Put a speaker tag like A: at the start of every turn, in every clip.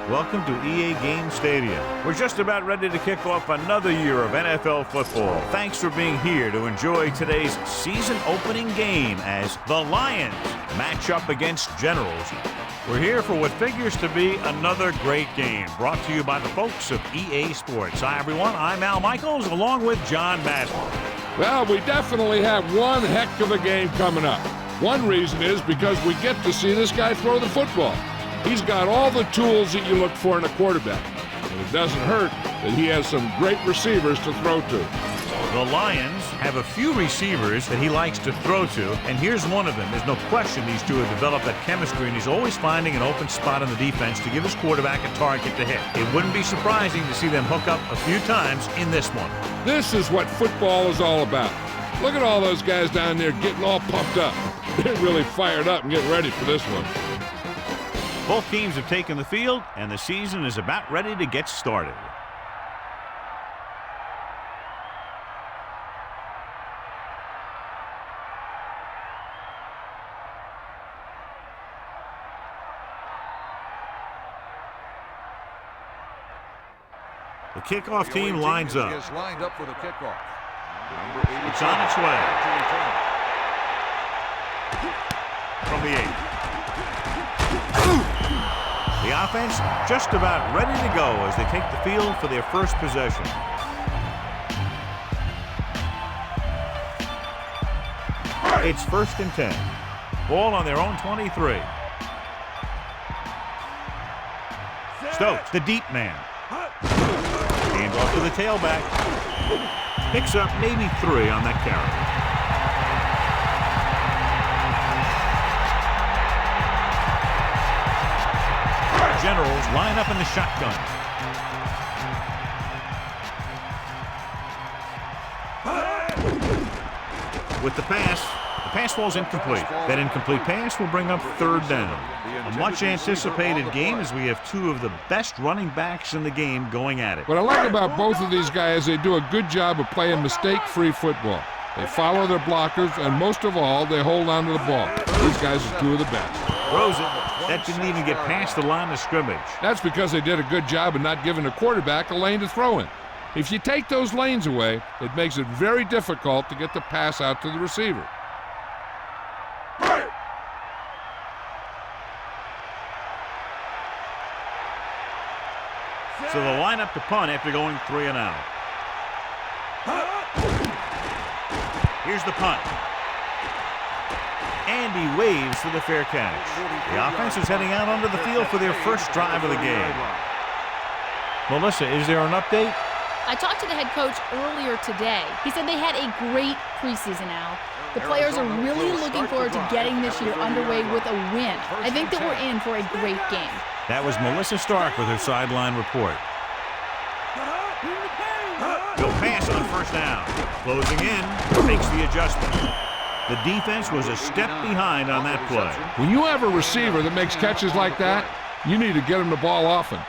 A: Welcome to EA Game Stadium. We're just about ready to kick off another year of NFL football. Thanks for being here to enjoy today's season-opening game as the Lions match up against Generals. We're here for what figures to be another great game, brought to you by the folks of EA Sports. Hi, everyone. I'm Al Michaels, along with John Madden.
B: Well, we definitely have one heck of a game coming up. One reason is because we get to see this guy throw the football. He's got all the tools that you look for in a quarterback. And it doesn't hurt that he has some great receivers to throw to.
A: The Lions have a few receivers that he likes to throw to, and here's one of them. There's no question these two have developed that chemistry, and he's always finding an open spot in the defense to give his quarterback a target to hit. It wouldn't be surprising to see them hook up a few times in this one.
B: This is what football is all about. Look at all those guys down there getting all pumped up. They're really fired up and getting ready for this one.
A: Both teams have taken the field, and the season is about ready to get started. The kickoff team lines up.
C: Is lined up for the kickoff.
A: It's on its way. From the 8. The offense just about ready to go as they take the field for their first possession. It's 1st and 10. Ball on their own 23. Stokes, the deep man. Hand off to the tailback. Picks up maybe 3 on that carry. Generals line up in the shotgun. With the pass falls incomplete. That incomplete pass will bring up 3rd down. A much anticipated game as we have two of the best running backs in the game going at it.
B: What I like about both of these guys, they do a good job of playing mistake-free football. They follow their blockers, and most of all, they hold on to the ball. These guys are two of the best.
A: Throws it. That didn't even get past the line of scrimmage.
B: That's because they did a good job of not giving the quarterback a lane to throw in. If you take those lanes away, it makes it very difficult to get the pass out to the receiver.
A: So they'll line up to punt after going 3 and out. Here's the punt. And he waves for the fair catch. The offense is heading out onto the field for their first drive of the game. Melissa, is there an update?
D: I talked to the head coach earlier today. He said they had a great preseason, Al. The players are really looking forward to getting this year underway with a win. I think that we're in for a great game.
A: That was Melissa Stark with her sideline report. He'll pass on 1st down. Closing in, makes the adjustment. The defense was a step behind on that play.
B: When you have a receiver that makes catches like that, you need to get him the ball often.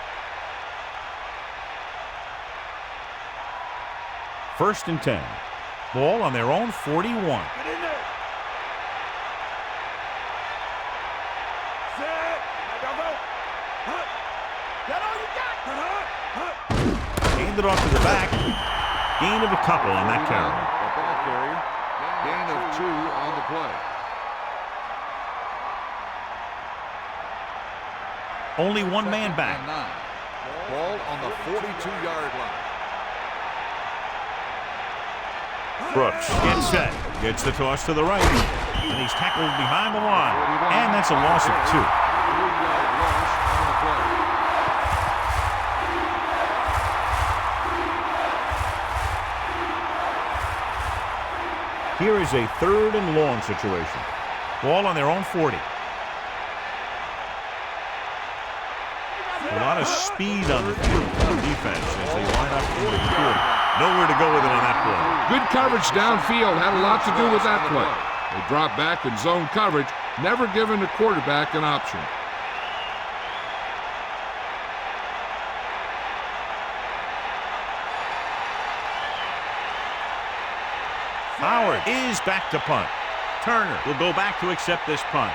A: 1st and 10. Ball on their own 41. Hand it off to the back. Gain of a couple on that carry.
C: Gain of 2 on the play.
A: Only one man back.
C: Ball on the 42-yard line.
A: Brooks gets set. Gets the toss to the right. And he's tackled behind the line. And that's a loss of 2.
C: 3-yard loss on the play.
A: Here is a 3rd and long situation. Ball on their own 40. A lot of speed on the field for the defense as they line up for the 40. Nowhere to go with it on that play.
B: Good coverage downfield had a lot to do with that play. They drop back in zone coverage, never giving the quarterback an option.
A: Howard is back to punt. Turner will go back to accept this punt.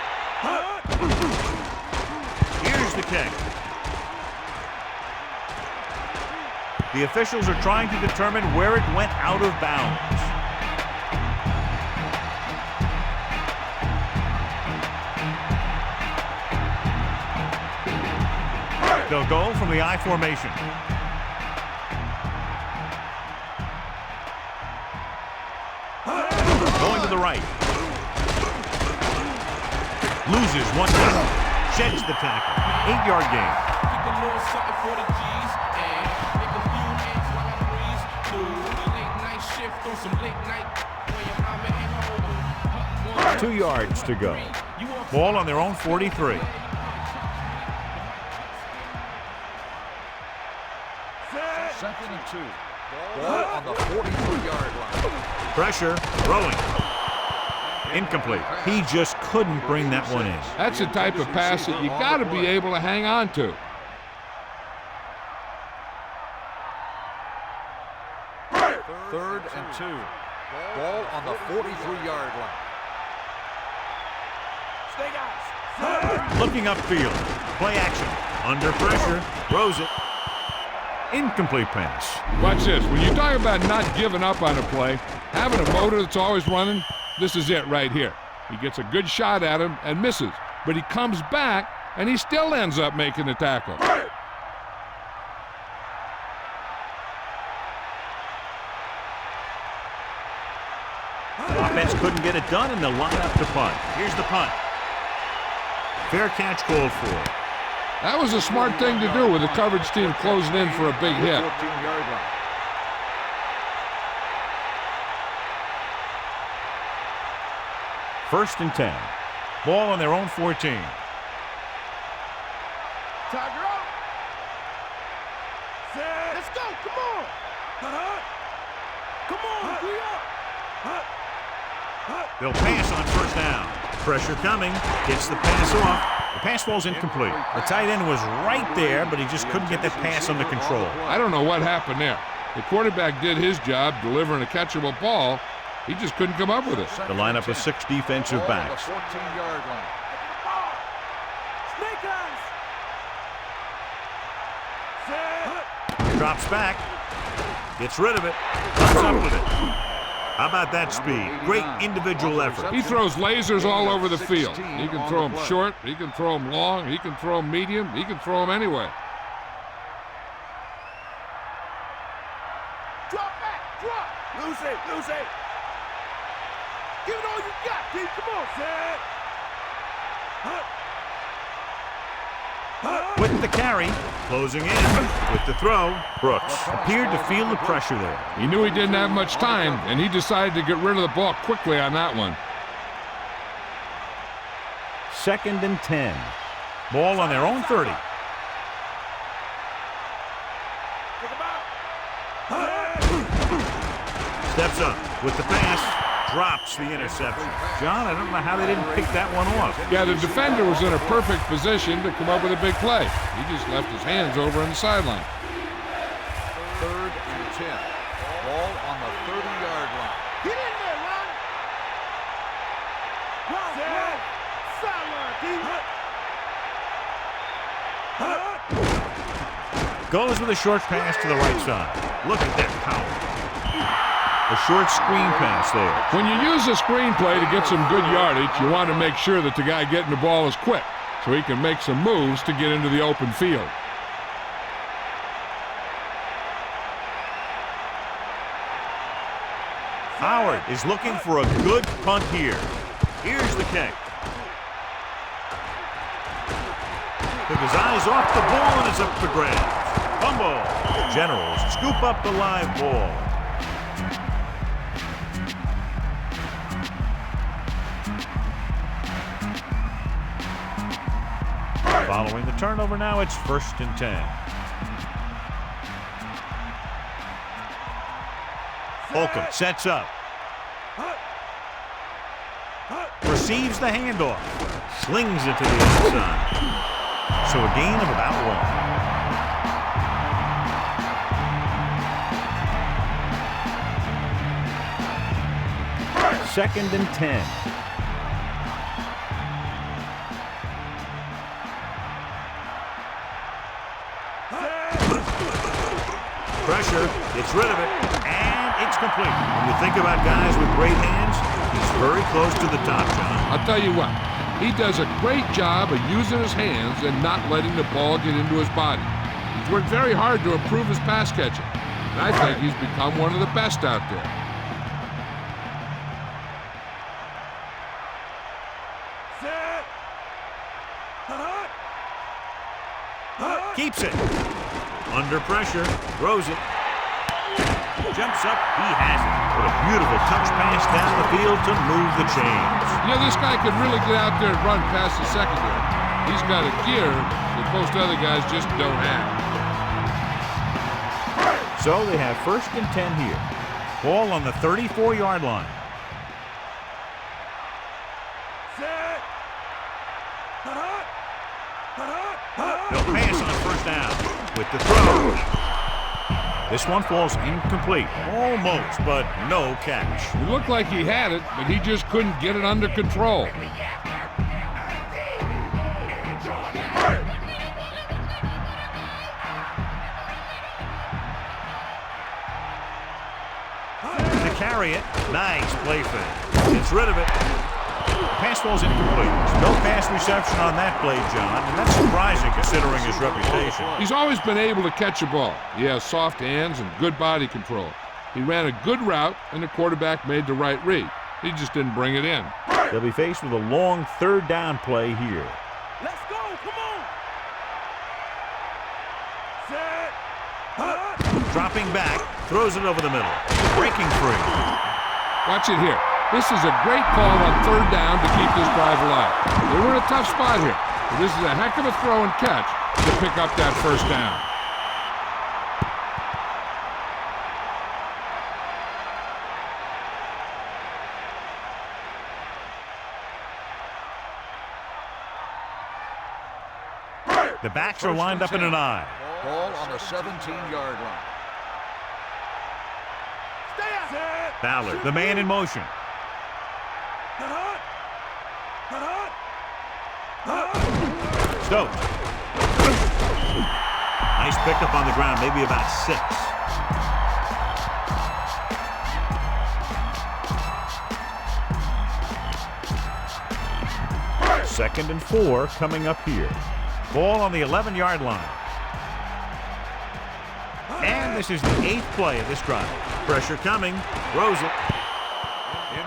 A: Here's the kick. The officials are trying to determine where it went out of bounds. They'll go from the I formation. Going to the right. Loses one. Sheds the tackle. 8-yard gain.
E: Keep a little something for the G's and make a few ends while I breeze through the late night shift on some late night when your mama ain't home.
A: 2 yards to go. Ball on their own 43.
C: Second and 2. Ball on the 43-yard line.
A: Pressure, throwing. Incomplete. He just couldn't bring that one in.
B: That's the type of pass that you got to be able to hang on to.
C: Third and 2. Ball on the 43-yard line.
A: Looking upfield. Play action. Under pressure. Throws it. Incomplete pass.
B: Watch this. When you talk about not giving up on a play, having a motor that's always running, this is it right here. He gets a good shot at him and misses, but he comes back and he still ends up making the tackle.
A: Offense couldn't get it done, and they'll line up to punt. Here's the punt. Fair catch called for.
B: That was a smart thing to do with the coverage team closing in for a big hit.
C: 14-yard line.
A: First and 10. Ball on their own 14.
E: Tiger up. Let's go. Come on. Come on. We up.
A: They'll pass on first down. Pressure coming. Gets the pass off. The pass falls incomplete. The tight end was right there, but he just couldn't get that pass under control.
B: I don't know what happened there. The quarterback did his job delivering a catchable ball. He just couldn't come up with it.
A: The lineup of 6 defensive backs.
C: 14-yard line.
A: Drops back. Gets rid of it. Comes up with it. How about that speed? Great individual effort.
B: He throws lasers all over the field. He can throw them short. He can throw them long. He can throw them medium. He can throw them anyway.
E: Drop back. Drop. Lose it. Lose it. Give it all you got, Pete. Come on, Zed.
A: With the carry, closing in with the throw. Brooks appeared to feel the pressure there.
B: He knew he didn't have much time, and he decided to get rid of the ball quickly on that one.
A: Second and 10. Ball on their own 30. Steps up with the pass. Drops the interception. John, I don't know how they didn't pick that one off.
B: Yeah, the defender was in a perfect position to come up with a big play. He just left his hands over on the sideline.
C: Third and 10. Ball on the 30-yard line.
E: Get in there, Ron. Run. Sideline,
A: Goes with a short pass to the right side. Look at that power. A short screen pass there.
B: When you use a screenplay to get some good yardage, you want to make sure that the guy getting the ball is quick so he can make some moves to get into the open field.
A: Howard is looking for a good punt here. Here's the kick. Took his eyes off the ball and it's up for grabs. Fumble. The Generals scoop up the live ball. Following the turnover now, it's first and 10. Holcomb sets up. Receives the handoff. Slings it to the outside. So a gain of about 1. Second and 10. Pressure, gets rid of it, and it's complete. When you think about guys with great hands, he's very close to the top, John.
B: I'll tell you what, he does a great job of using his hands and not letting the ball get into his body. He's worked very hard to improve his pass catching, and I think he's become one of the best out there.
A: Keeps it. Under pressure, throws it. Jumps up, he has it. What a beautiful touch pass down the field to move the chains.
B: You know, this guy could really get out there and run past the secondary. He's got a gear that most other guys just don't have.
A: So they have 1st and 10 here. Ball on the 34-yard line. They'll pass on 1st down with the throw. This one falls incomplete. Almost, but no catch.
B: It looked like he had it, but he just couldn't get it under control.
A: To carry it, nice play fake. Gets rid of it. Pass falls incomplete. No pass reception on that play, John, and that's surprising considering his reputation.
B: He's always been able to catch a ball. He has soft hands and good body control. He ran a good route, and the quarterback made the right read. He just didn't bring it in.
A: They'll be faced with a long 3rd down play here.
E: Let's go, come on.
A: Dropping back, throws it over the middle. Breaking free.
B: Watch it here. This is a great call on 3rd down to keep this drive alive. They were in a tough spot here, but this is a heck of a throw and catch to pick up that 1st down.
A: The backs are lined up in an I.
C: Ball on the 17-yard line.
A: Ballard, the man in motion. Stokes. Nice pickup on the ground, maybe about 6. 2nd and 4 coming up here. Ball on the 11-yard line. And this is the 8th play of this drive. Pressure coming, throws it.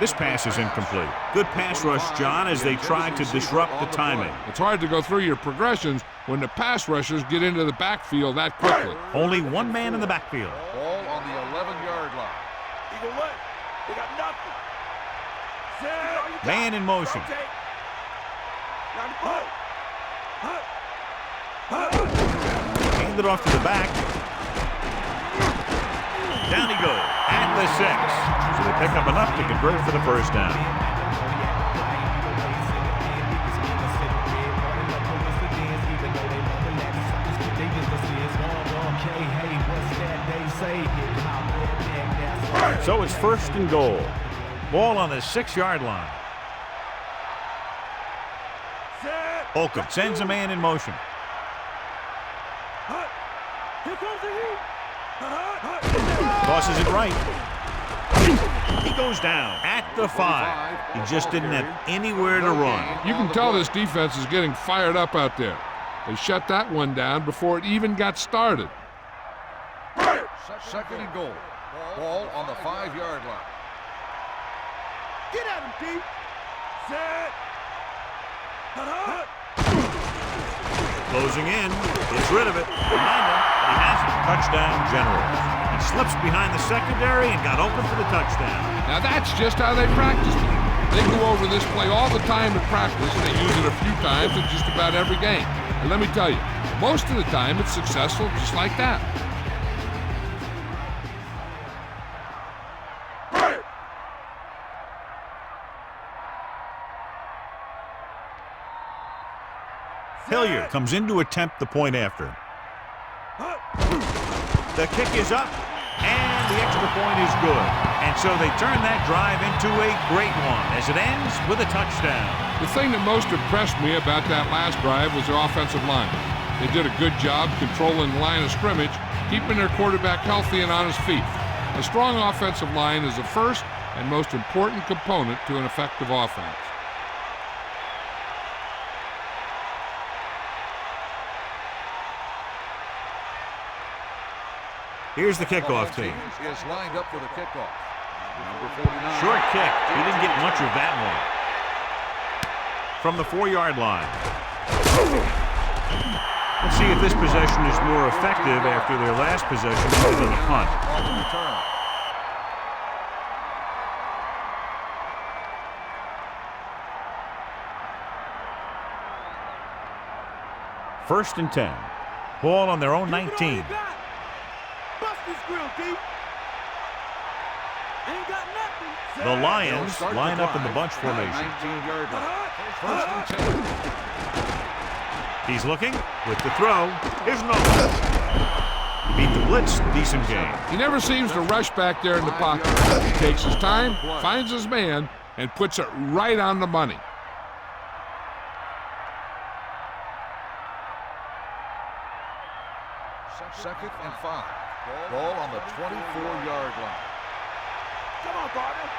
A: This pass is incomplete. Good pass rush, John, as they try to disrupt the timing.
B: It's hard to go through your progressions when the pass rushers get into the backfield that quickly.
A: Only one man in the backfield.
C: Ball on the 11-yard line.
E: Either way, they got nothing.
A: Man in motion. Hand it off to the back. Down he goes at the 6. So they pick up enough to convert for the 1st down. So it's 1st and goal. Ball on the 6-yard line. Holcomb sends a man in motion. Tosses it right. He goes down at the 5. He just didn't have anywhere to run.
B: You can tell this defense is getting fired up out there. They shut that one down before it even got started.
C: 2nd and goal. Ball on the 5-yard line.
E: Get at him, Pete. Set.
A: Closing in, gets rid of it. Behind him, he has it. Touchdown, Generals. He slips behind the secondary and got open for the touchdown.
B: Now that's just how they practiced it. They go over this play all the time in practice. They use it a few times in just about every game. And let me tell you, most of the time it's successful just like that.
A: Hilliard comes in to attempt the point after. The kick is up, and the extra point is good. And so they turn that drive into a great one as it ends with a touchdown.
B: The thing that most impressed me about that last drive was their offensive line. They did a good job controlling the line of scrimmage keeping their quarterback healthy and on his feet. A strong offensive line is the first and most important component to an effective offense.
A: Here's the kickoff team.
C: Is lined up for the kickoff. Number 49.
A: Short kick. He didn't get much of that one. From the 4-yard line. Let's see if this possession is more effective after their last possession other than the punt.
C: On the return.
A: First and 10. Ball on their own 19. The Lions line up in the bunch formation.
C: 19-yard line. First and 10.
A: He's looking with the throw. Here's another. Beat the blitz. Decent game.
B: He never seems to rush back there in the pocket. He takes his time, finds his man, and puts it right on the money.
C: Second and 5. Ball on the 24-yard line. Come on, partner.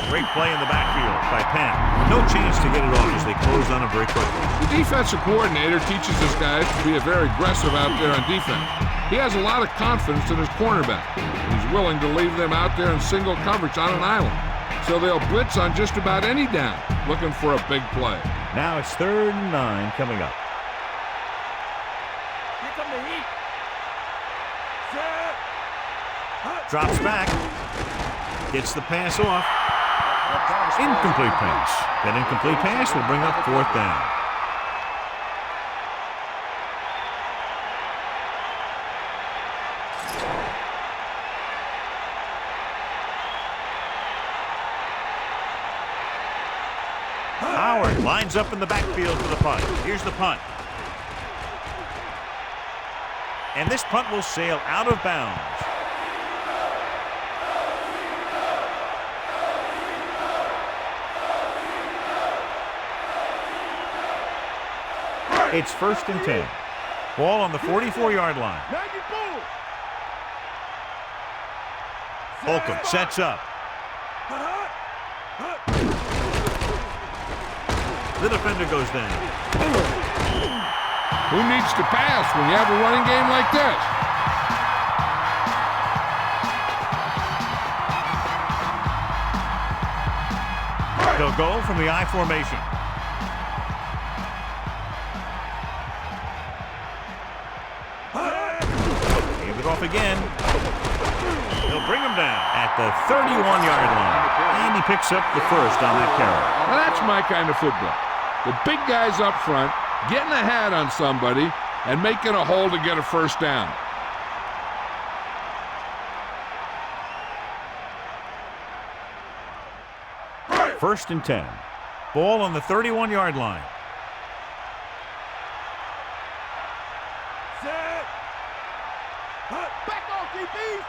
A: Great play in the backfield by Penn. No chance to get it off as they closed on him very quickly.
B: The defensive coordinator teaches his guys to be very aggressive out there on defense. He has a lot of confidence in his cornerback. He's willing to leave them out there in single coverage on an island. So they'll blitz on just about any down, looking for a big play.
A: Now it's 3rd and 9 coming up.
F: Here come the heat.
A: Drops back. Gets the pass off. Incomplete pass. That incomplete pass will bring up 4th down. Howard lines up in the backfield for the punt. Here's the punt. And this punt will sail out of bounds. It's 1st and 10. Ball on the 44-yard line. Holcomb sets up. The defender goes down.
B: Who needs to pass when you have a running game like this?
A: They'll go from the I formation. Hand it off again. They'll bring him down at the 31-yard line. And he picks up the first on that carry.
B: Now that's my kind of football. The big guys up front, getting a hat on somebody, and making a hole to get a first down.
A: First and 10. Ball on the 31-yard line.
F: Set. Back off, DB.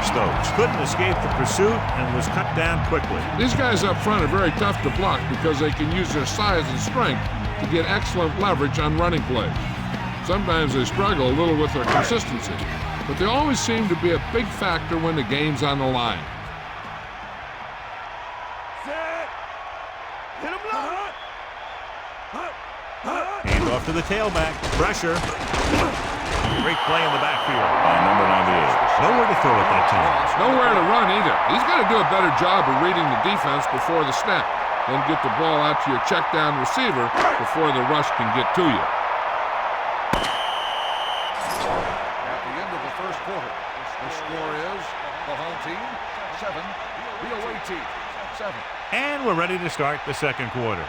A: Stokes couldn't escape the pursuit and was cut down quickly.
B: These guys up front are very tough to block because they can use their size and strength to get excellent leverage on running plays. Sometimes they struggle a little with their consistency, but they always seem to be a big factor when the game's on the line.
F: Set. Hit him low.
A: Hand off to the tailback. Pressure. Great play in the backfield by number 98. Nowhere to throw at that time.
B: Nowhere to run either. He's got to do a better job of reading the defense before the snap. Then get the ball out to your check down receiver before the rush can get to you.
C: At the end of the first quarter, the score is the home team 7, the away team 7.
A: And we're ready to start the second quarter.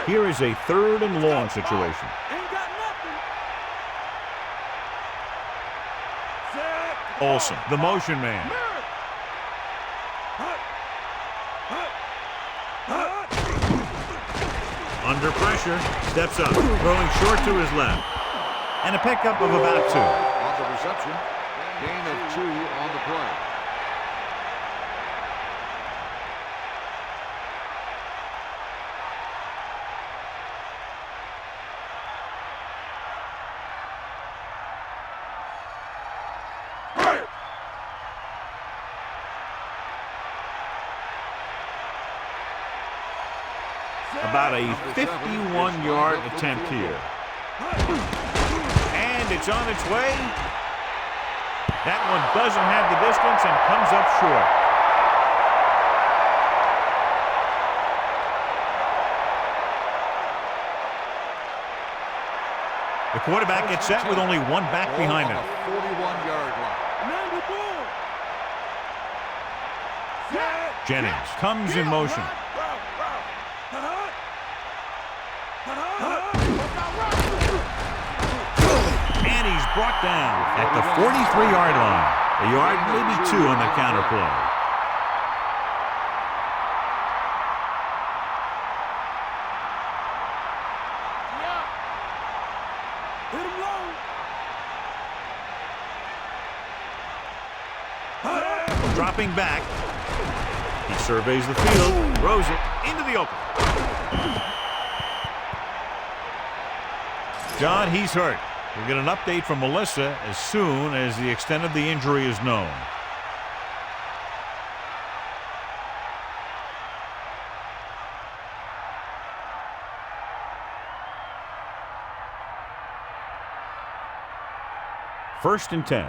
A: Here is a 3rd and long situation.
F: Ain't got nothing. Set.
A: Olsen, the motion man. Under pressure, steps up, throwing short to his left. And a pickup of about 2.
C: On the reception, Gain of 2 on the play.
A: About a 51-yard attempt here. And it's on its way. That one doesn't have the distance and comes up short. The quarterback gets set with only one back behind him.
C: 41-yard line.
F: 94.
A: Jennings comes in motion. And he's brought down at the 43-yard line. A yard, maybe 2 on the counter play.
F: Hit him low.
A: Dropping back. He surveys the field, throws it into the open. John, he's hurt. We'll get an update from Melissa as soon as the extent of the injury is known. First and 10.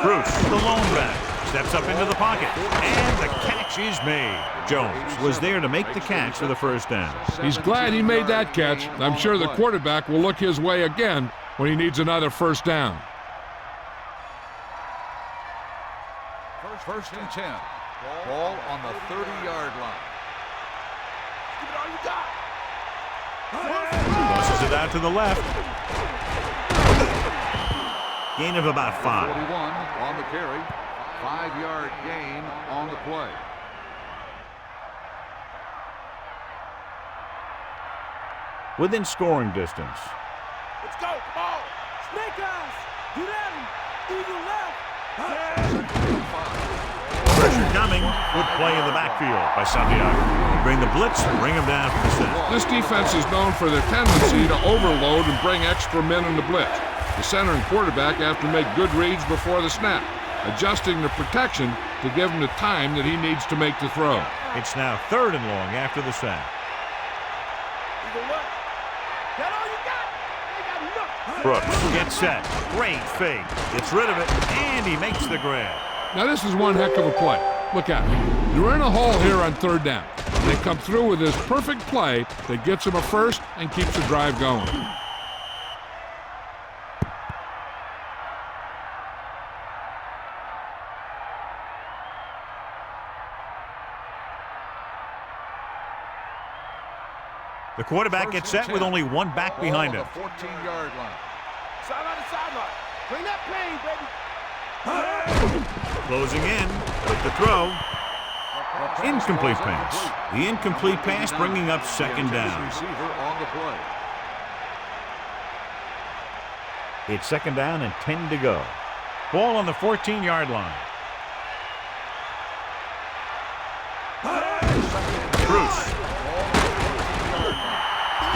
A: Bruce, the lone back, steps up into the pocket, and the catch is made. Jones was there to make the catch for the first down.
B: He's glad he made that catch. I'm sure the quarterback will look his way again when he needs another first down.
C: First and 10. Ball on the 30-yard line.
F: Give it all you got.
A: Tosses it out to the left. Gain of about 5.
C: 41 on the carry. 5-yard gain on the play.
A: Within scoring distance.
F: Let's go. Come on. Snake eyes. Get at him. Eagle left.
A: Pressure coming. Good play in the backfield by Santiago. They bring the blitz, bring him down for the sack.
B: This defense is known for their tendency to overload and bring extra men in the blitz. The center and quarterback have to make good reads before the snap, adjusting the protection to give him the time that he needs to make the throw.
A: It's now 3rd and long after the sack.
F: Eagle left. That all you got? They got nothing.
A: Brooks gets set. Great fake. Gets rid of it, and he makes the grab.
B: Now this is one heck of a play. Look at it. You're in a hole here on 3rd down. They come through with this perfect play that gets them a first and keeps the drive going.
A: The quarterback gets set with only one back behind him.
C: 14-yard line.
F: Sideline to sideline. Bring that pain, baby.
A: Closing in with the throw. Incomplete pass. The incomplete pass bringing up 2nd down.
C: Receiver on the play.
A: It's 2nd down and 10 to go. Ball on the 14-yard line. Bruce.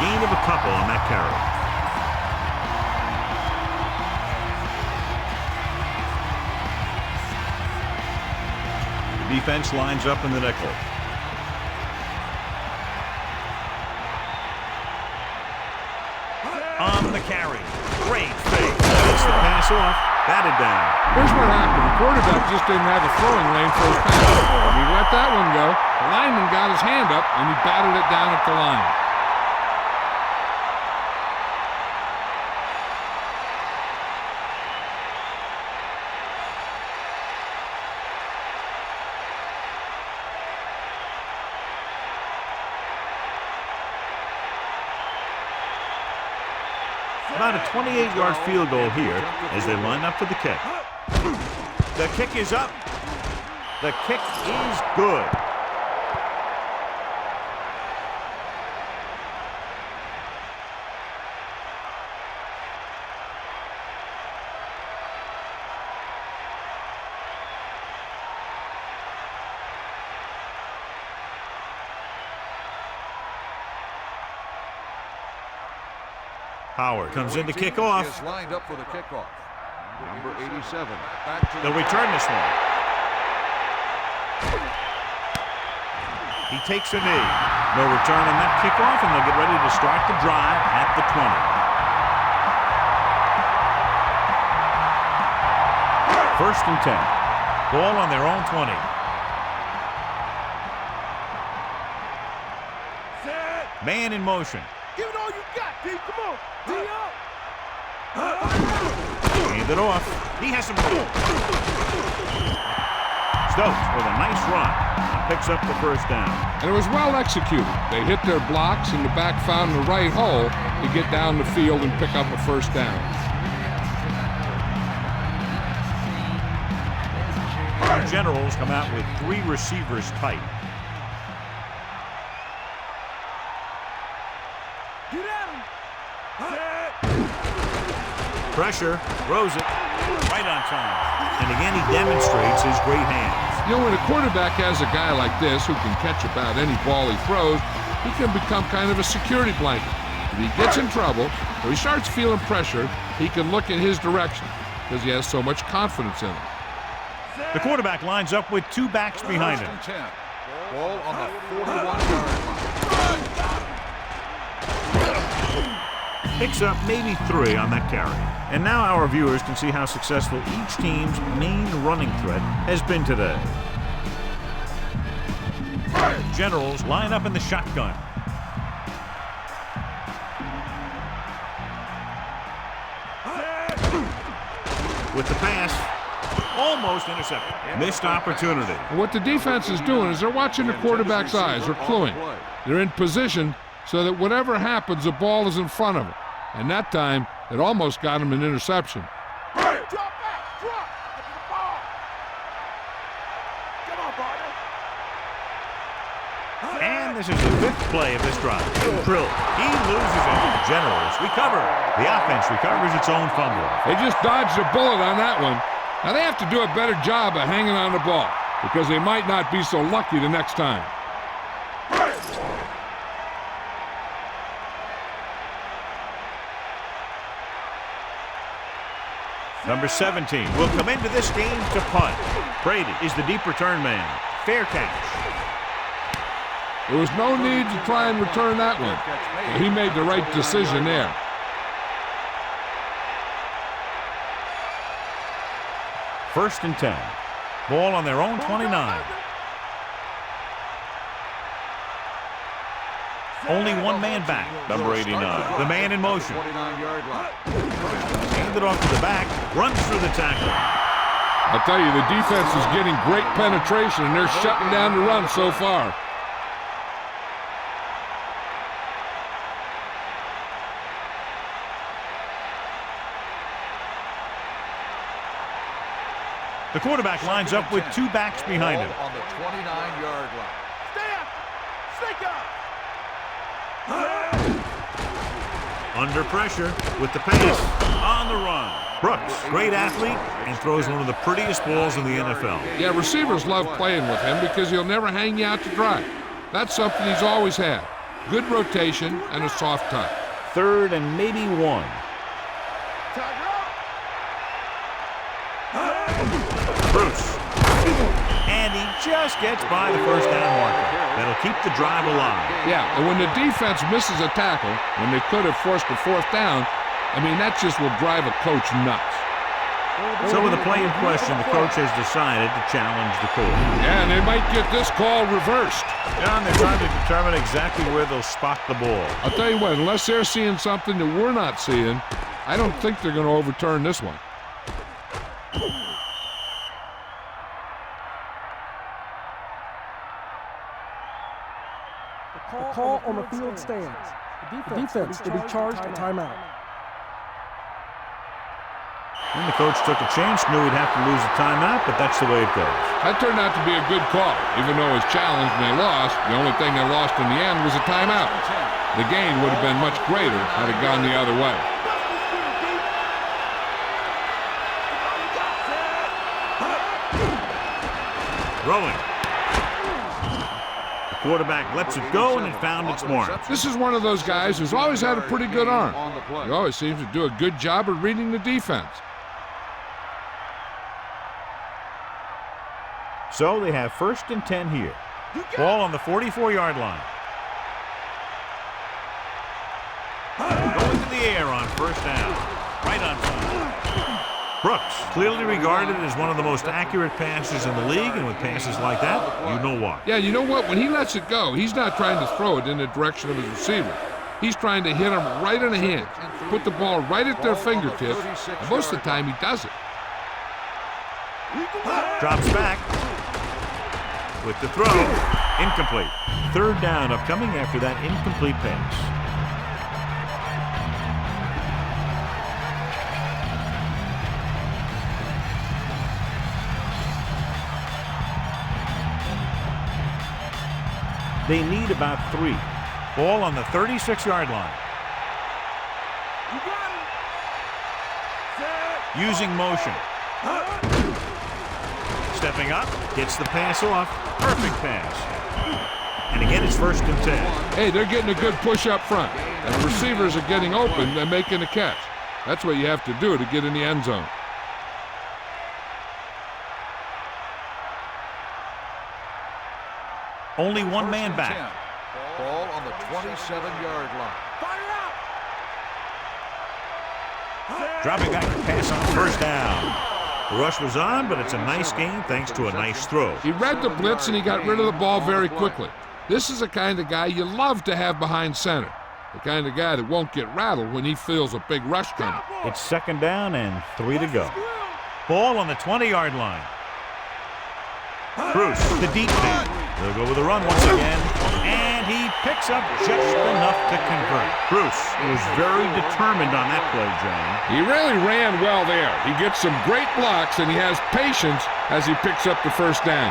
A: Gain of a couple on that carry. The defense lines up in the nickel. On the carry. Great fake. Gets the pass off. Batted down.
B: Here's what happened. The quarterback just didn't have a throwing lane for his pass. He let that one go. The lineman got his hand up, and he batted it down at the line.
A: About a 28-yard field goal here as they line up for the kick. The kick is up. The kick is good. Howard comes in to kick off.
C: Is lined up for the kickoff. Number 87. Back to
A: They'll return this one. He takes a knee. No return on that kickoff, and they'll get ready to start the drive at the 20. First and 10. Ball on their own 20. Man in motion.
F: Give it all you got, D. Come on. D up.
A: Hand it off. He has some room. Stokes with a nice run. Picks up the first down.
B: And it was well executed. They hit their blocks, and the back found the right hole to get down the field and pick up a first down.
A: Our Generals come out with 3 receivers tight.
F: Get at him.
A: Pressure, throws it, right on time. And again, he demonstrates his great hands.
B: You know, when a quarterback has a guy like this who can catch about any ball he throws, he can become kind of a security blanket. If he gets in trouble or he starts feeling pressure, he can look in his direction because he has so much confidence in him.
A: The quarterback lines up with 2 backs behind him.
C: 10. Ball on the 41-yard line.
A: Picks up maybe 3 on that carry. And now our viewers can see how successful each team's main running threat has been today. Generals line up in the shotgun. With the pass, almost intercepted. Missed opportunity.
B: And what the defense is doing is they're watching the quarterback's eyes. They're cluing. They're in position so that whatever happens, the ball is in front of them. And that time, it almost got him an interception.
F: Drop back. Drop. Get the ball. Come on, partner.
A: And this is the 5th play of this drive. Drill. He loses it. Generals recover. The offense recovers its own fumble.
B: They just dodged a bullet on that one. Now they have to do a better job of hanging on the ball because they might not be so lucky the next time.
A: Number 17 will come into this game to punt. Brady is the deep return man. Fair catch.
B: There was no need to try and return that one. He made the right decision there.
A: First and 10. Ball on their own 29. Only 1 man back. Number 89. The man in motion.
C: 49-yard line.
A: Hand it off to the back. Runs through the tackle.
B: I'll tell you, the defense is getting great penetration, and they're shutting down the run so far.
A: The quarterback lines up with 2 backs behind him.
C: On the 29-yard line.
F: Stay up. Snake up.
A: Under pressure with the pass on the run. Brooks, great athlete, and throws one of the prettiest balls in the NFL.
B: Yeah, receivers love playing with him because he'll never hang you out to dry. That's something he's always had. Good rotation and a soft touch.
A: 3rd and maybe 1. Bruce. And he just gets by the first down marker. That'll keep the drive alive.
B: Yeah, and when the defense misses a tackle, when they could have forced a 4th down, I mean, that just will drive a coach nuts.
A: So with the play in question, the coach has decided to challenge the call.
B: Yeah, and they might get this call reversed.
A: Yeah, and they're trying to determine exactly where they'll spot the ball.
B: I'll tell you what, unless they're seeing something that we're not seeing, I don't think they're going to overturn this one.
G: The call on the field stands. The defense to be charged a timeout.
A: And the coach took a chance, knew he'd have to lose a timeout, but that's the way it goes.
B: That turned out to be a good call. Even though it was challenged and they lost, the only thing they lost in the end was a timeout. The gain would have been much greater had it gone the other way.
A: Throwing. The Quarterback lets it go, and it found its mark.
B: This is one of those guys who's always had a pretty good arm. He always seems to do a good job of reading the defense.
A: So they have 1st and 10 here. Ball on the 44-yard line. Going to the air on 1st down. Right on time. Brooks, clearly regarded as one of the most accurate passers in the league, and with passes like that, you know why.
B: Yeah, you know what? When he lets it go, he's not trying to throw it in the direction of his receiver. He's trying to hit them right in the hand, put the ball right at their fingertips, and most of the time he does it.
A: Drops back with the throw. Incomplete. 3rd down upcoming after that incomplete pass. They need about 3. Ball on the 36-yard line. Using motion. Stepping up, gets the pass off. Perfect pass. And again, it's 1st and 10.
B: Hey, they're getting a good push up front. And the receivers are getting open and making a catch. That's what you have to do to get in the end zone.
A: Only one man back.
C: Ball on the 27-yard line.
A: Dropping back to pass on 1st down. The rush was on, but it's a nice gain thanks to a nice throw.
B: He read the blitz and he got rid of the ball very quickly. This is the kind of guy you love to have behind center. The kind of guy that won't get rattled when he feels a big rush coming.
A: It's 2nd down and 3 to go. Ball on the 20-yard line. Bruce, the deep man. They'll go with a run once again, and he picks up just enough to convert. Bruce was very determined on that play, John.
B: He really ran well there. He gets some great blocks, and he has patience as he picks up the 1st down.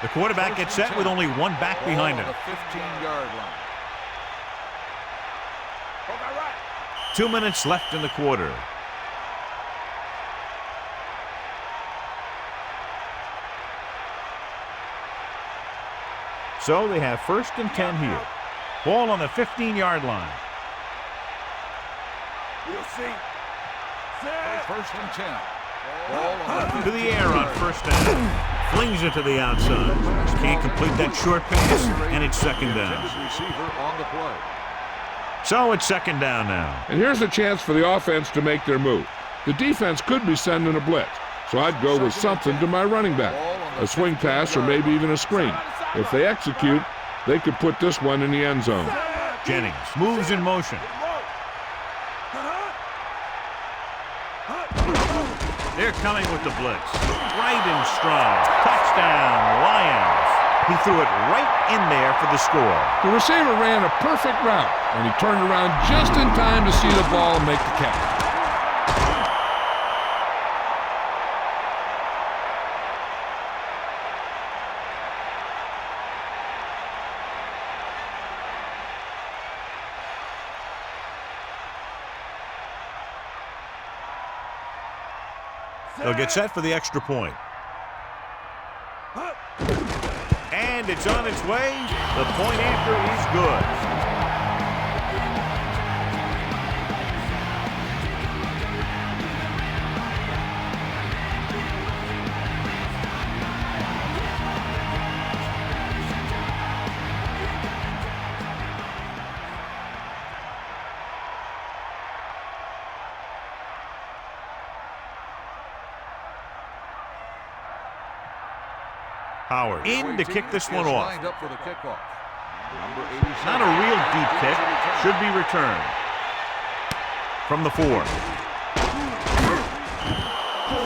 A: The quarterback gets set with only one back behind him.
C: 15-yard line.
A: 2 minutes left in the quarter. So they have 1st and 10 here. Ball on the 15-yard line.
F: We'll see.
C: 1st and 10. Ball on
A: To the air on 1st down. Flings it to the outside. Can't complete that short pass, and it's 2nd down.
C: Receiver on the play.
A: So it's 2nd down now.
B: And here's a chance for the offense to make their move. The defense could be sending a blitz, so I'd go with something to my running back, a swing pass or maybe even a screen. If they execute, they could put this one in the end zone.
A: Jennings moves in motion. They're coming with the blitz. Right in stride. Touchdown, Lions. He threw it right in there for the score.
B: The receiver ran a perfect route, and he turned around just in time to see the ball and make the catch.
A: They'll get set for the extra point. And it's on its way. The point after is good. Howard in to kick this one off.
C: Lined up for the kickoff.
A: Not a real deep kick. Should be returned. From the 4.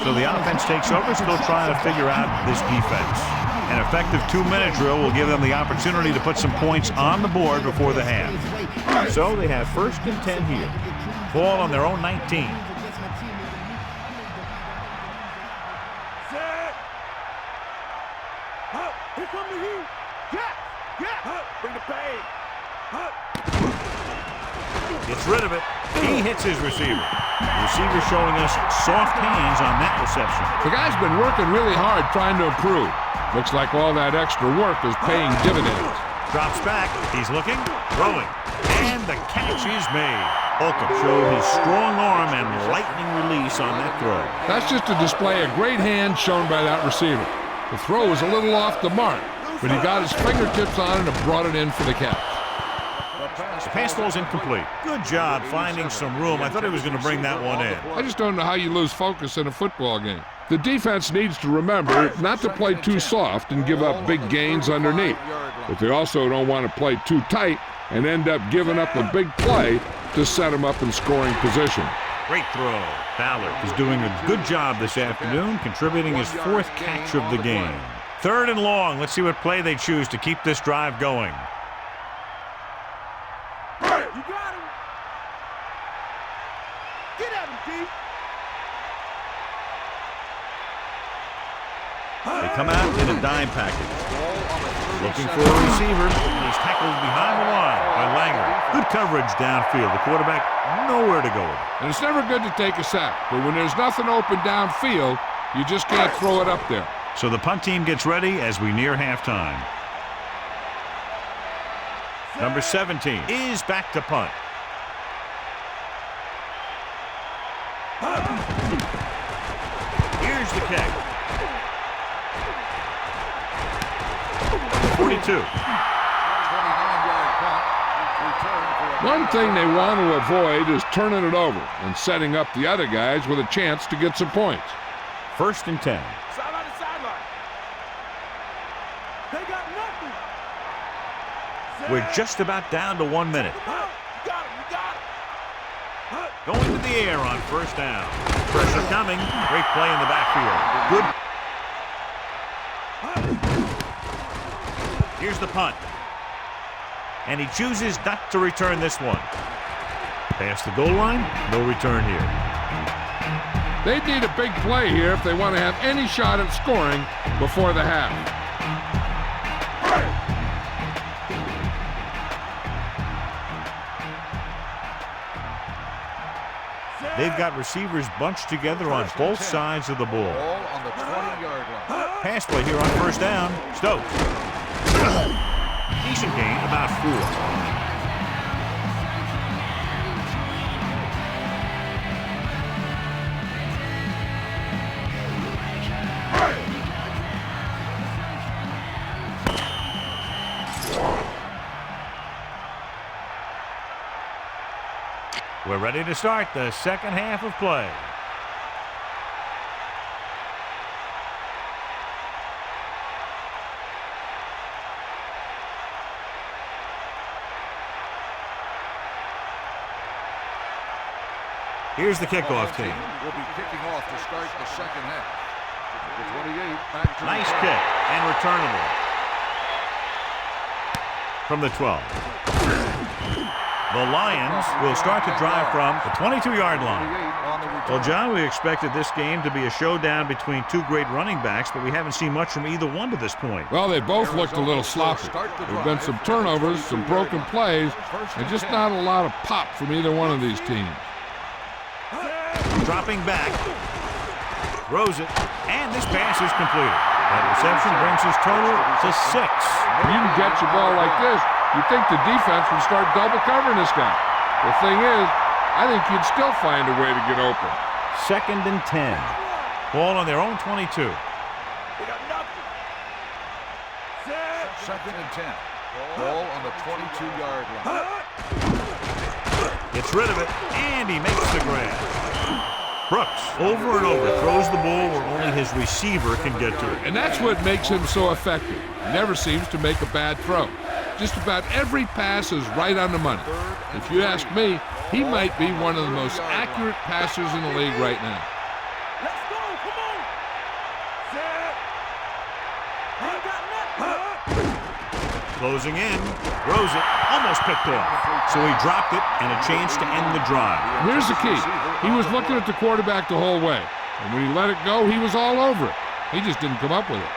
A: So the offense takes over, still trying to figure out this defense. An effective 2-minute drill will give them the opportunity to put some points on the board before the half. So they have 1st and 10 here. Ball on their own 19.
F: Here come the heat. Yeah. Bring the pain.
A: Gets rid of it. He hits his receiver. The receiver showing us soft hands on that reception.
B: The guy's been working really hard trying to improve. Looks like all that extra work is paying dividends.
A: Drops back. He's looking, throwing, and the catch is made. Holcomb showed his strong arm and lightning release on that throw.
B: That's just to display a great hand shown by that receiver. The throw was a little off the mark, but he got his fingertips on it and brought it in for the catch.
A: The pass ball's incomplete. Good job finding some room. I thought he was going to bring that one in.
B: I just don't know how you lose focus in a football game. The defense needs to remember not to play too soft and give up big gains underneath. But they also don't want to play too tight and end up giving up a big play to set them up in scoring position.
A: Great throw. Ballard is doing a good job this afternoon, contributing his 4th catch of the game. 3rd and long. Let's see what play they choose to keep this drive going.
F: You got him. Get at him, D.
A: They come out in a dime package. Looking for a receiver. He's tackled behind the line by Langer. Good coverage downfield. The quarterback nowhere to go with it.
B: And it's never good to take a sack, but when there's nothing open downfield, you just can't throw it up there.
A: So the punt team gets ready as we near halftime. Number 17 is back to punt. Here's the kick. 42.
B: One thing they want to avoid is turning it over and setting up the other guys with a chance to get some points.
A: 1st and 10.
F: Sideline to sideline. They got nothing.
A: We're just about down to 1 minute.
F: You got him. You got him.
A: Going to the air on 1st down. Pressure coming. Great play in the backfield. Good. Here's the punt. And he chooses not to return this one. Past the goal line, no return here.
B: They need a big play here if they want to have any shot at scoring before the half.
A: They've got receivers bunched together on both sides of the ball.
C: Ball on the 20-yard line.
A: Pass play here on 1st down. Stokes. Decent gain, about 4. We're ready to start the second half of play. Here's the kickoff team.
C: Will be kicking off to start the second half. The 28 back to
A: Nice kick and returnable. From the 12. The Lions will start to drive from the 22-yard line. Well, John, we expected this game to be a showdown between two great running backs, but we haven't seen much from either one to this point.
B: Well, they both looked a little sloppy. There have been some turnovers, some broken plays, and just not a lot of pop from either one of these teams.
A: Dropping back, throws it, and this pass is completed. That reception brings his total to 6.
B: When you can catch a ball like this, you'd think the defense would start double covering this guy. The thing is, I think you'd still find a way to get open.
A: 2nd and 10. Ball on their own 22.
F: They got nothing.
C: 2nd and 10. Ball on the 22-yard line.
A: Gets rid of it, and he makes the grab. Brooks, over and over, throws the ball where only his receiver can get to it.
B: And that's what makes him so effective. He never seems to make a bad throw. Just about every pass is right on the money. If you ask me, he might be one of the most accurate passers in the league right now.
F: Let's go. Come on. Set. Ain't got nothing.
A: Closing in, throws it, almost picked off. So he dropped it, and a chance to end the drive.
B: Here's the key. He was looking at the quarterback the whole way. And when he let it go, he was all over it. He just didn't come up with it.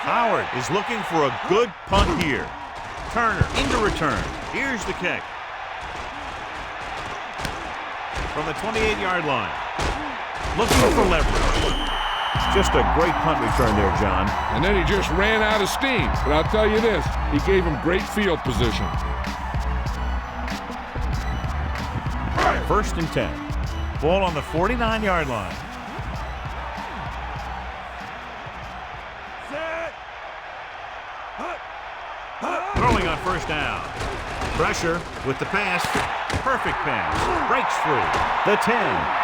A: Howard is looking for a good punt here. Turner into return. Here's the kick. From the 28-yard line. Looking for leverage. Just a great punt return there, John.
B: And then he just ran out of steam. But I'll tell you this, he gave him great field position.
A: 1st and 10. Ball on the 49-yard line. Throwing on 1st down. Pressure with the pass. Perfect pass. Breaks free. The 10.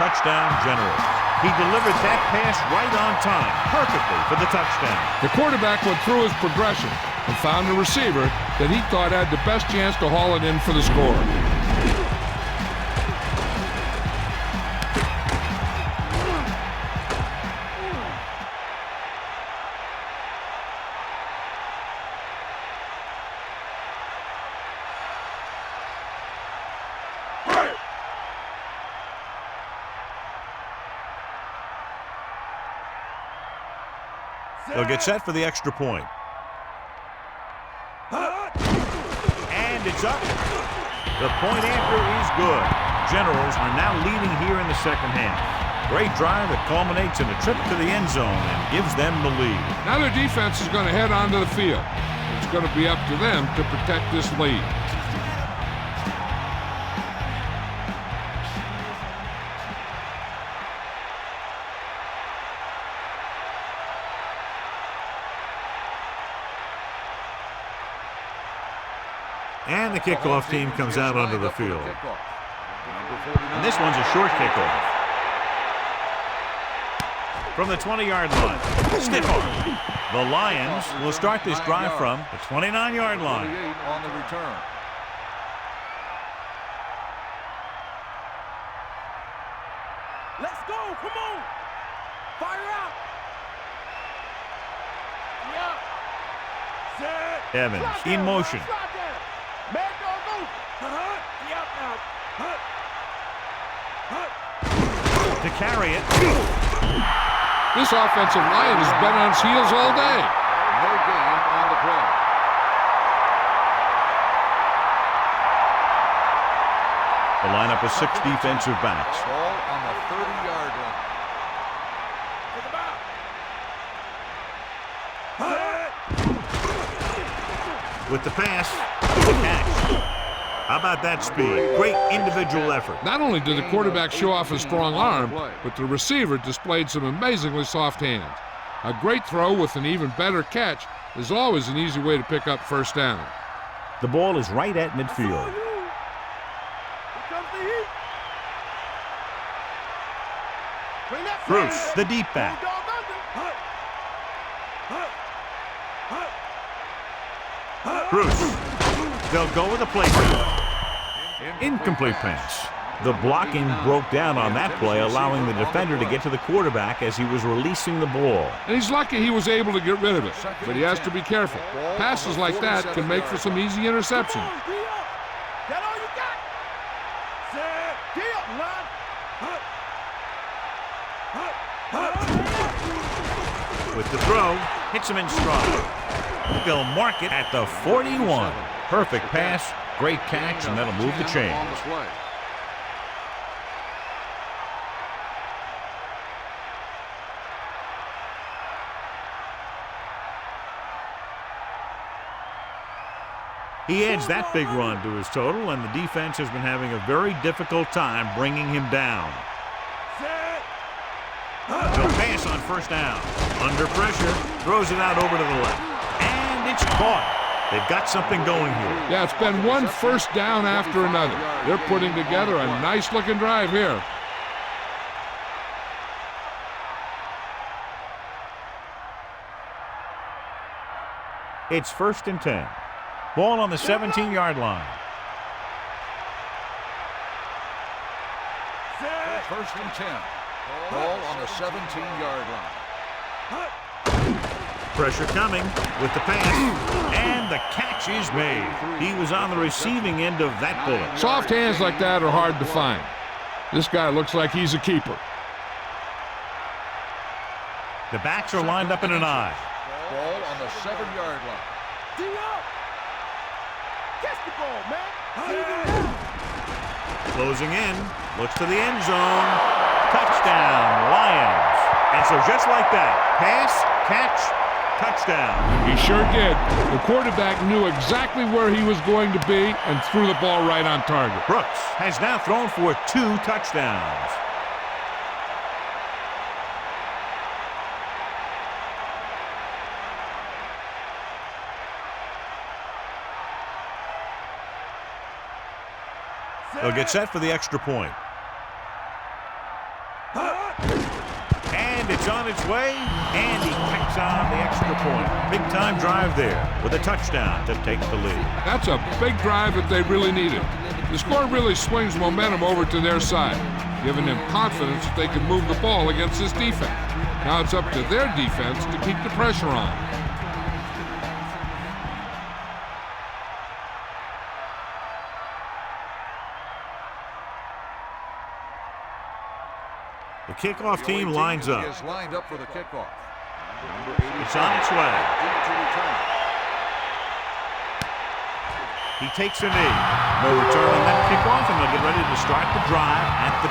A: Touchdown Generals. He delivered that pass right on time. Perfectly for the touchdown.
B: The quarterback went through his progression and found a receiver that he thought had the best chance to haul it in for the score.
A: They'll get set for the extra point. And it's up. The point after is good. Generals are now leading here in the second half. Great drive that culminates in a trip to the end zone and gives them the lead.
B: Now their defense is going to head onto the field. It's going to be up to them to protect this lead.
A: And the kickoff team comes out onto the field. And this one's a short kickoff. From the 20-yard line. Stiff arm. The Lions will start this drive from the 29-yard line.
C: On the return.
F: Let's go. Come on. Fire out. Yeah. Set.
A: Evans in motion.
F: Man, go. Yep, now.
A: To carry it.
B: This offensive line has been on its heels all day.
C: No gain on the play.
A: The lineup of 6 defensive backs.
C: Ball on the 30-yard line.
A: With the pass, the catch. How about that speed? Great individual effort.
B: Not only did the quarterback show off his strong arm, but the receiver displayed some amazingly soft hands. A great throw with an even better catch is always an easy way to pick up 1st down.
A: The ball is right at midfield.
F: Here comes the heat. Bring that
A: Bruce,
F: flag.
A: the deep back. Bruce. They'll go with a play. Incomplete pass. The blocking broke down on that play, allowing the defender to get to the quarterback as he was releasing the ball.
B: And he's lucky he was able to get rid of it, but he has to be careful. Passes like that can make for some easy interceptions.
F: That all you got? Set.
A: With the throw, hits him in stride. They'll mark it at the 41. Perfect pass, great catch, and that'll move the chains. He adds that big run to his total, and the defense has been having a very difficult time bringing him down. They'll pass on 1st down. Under pressure, throws it out over to the left. And it's caught. They've got something going here.
B: Yeah, it's been one 1st down after another. They're putting together a nice-looking drive here.
A: It's 1st and 10. Ball on the 17-yard line.
C: 1st and 10. Ball on the 17-yard line.
A: Pressure coming with the pass, and the catch is made. He was on the receiving end of that bullet.
B: Soft hands like that are hard to find. This guy looks like he's a keeper.
A: The backs are lined up in an I.
C: Ball on the 7-yard line.
F: Catch the ball, man.
A: Closing in, looks to the end zone. Touchdown, Lions. And so just like that, pass, catch, touchdown.
B: He sure did. The quarterback knew exactly where he was going to be and threw the ball right on target.
A: Brooks has now thrown for 2 touchdowns. They'll get set for the extra point. And it's on its way, and he kicks on the extra point. Big-time drive there with a touchdown to take the lead.
B: That's a big drive that they really needed. The score really swings momentum over to their side, giving them confidence that they can move the ball against this defense. Now it's up to their defense to keep the pressure on.
A: The kickoff team lines up.
C: Is lined up for the kickoff.
A: It's on its way. He takes a knee. No return on that kickoff, and they'll get ready to start the drive at the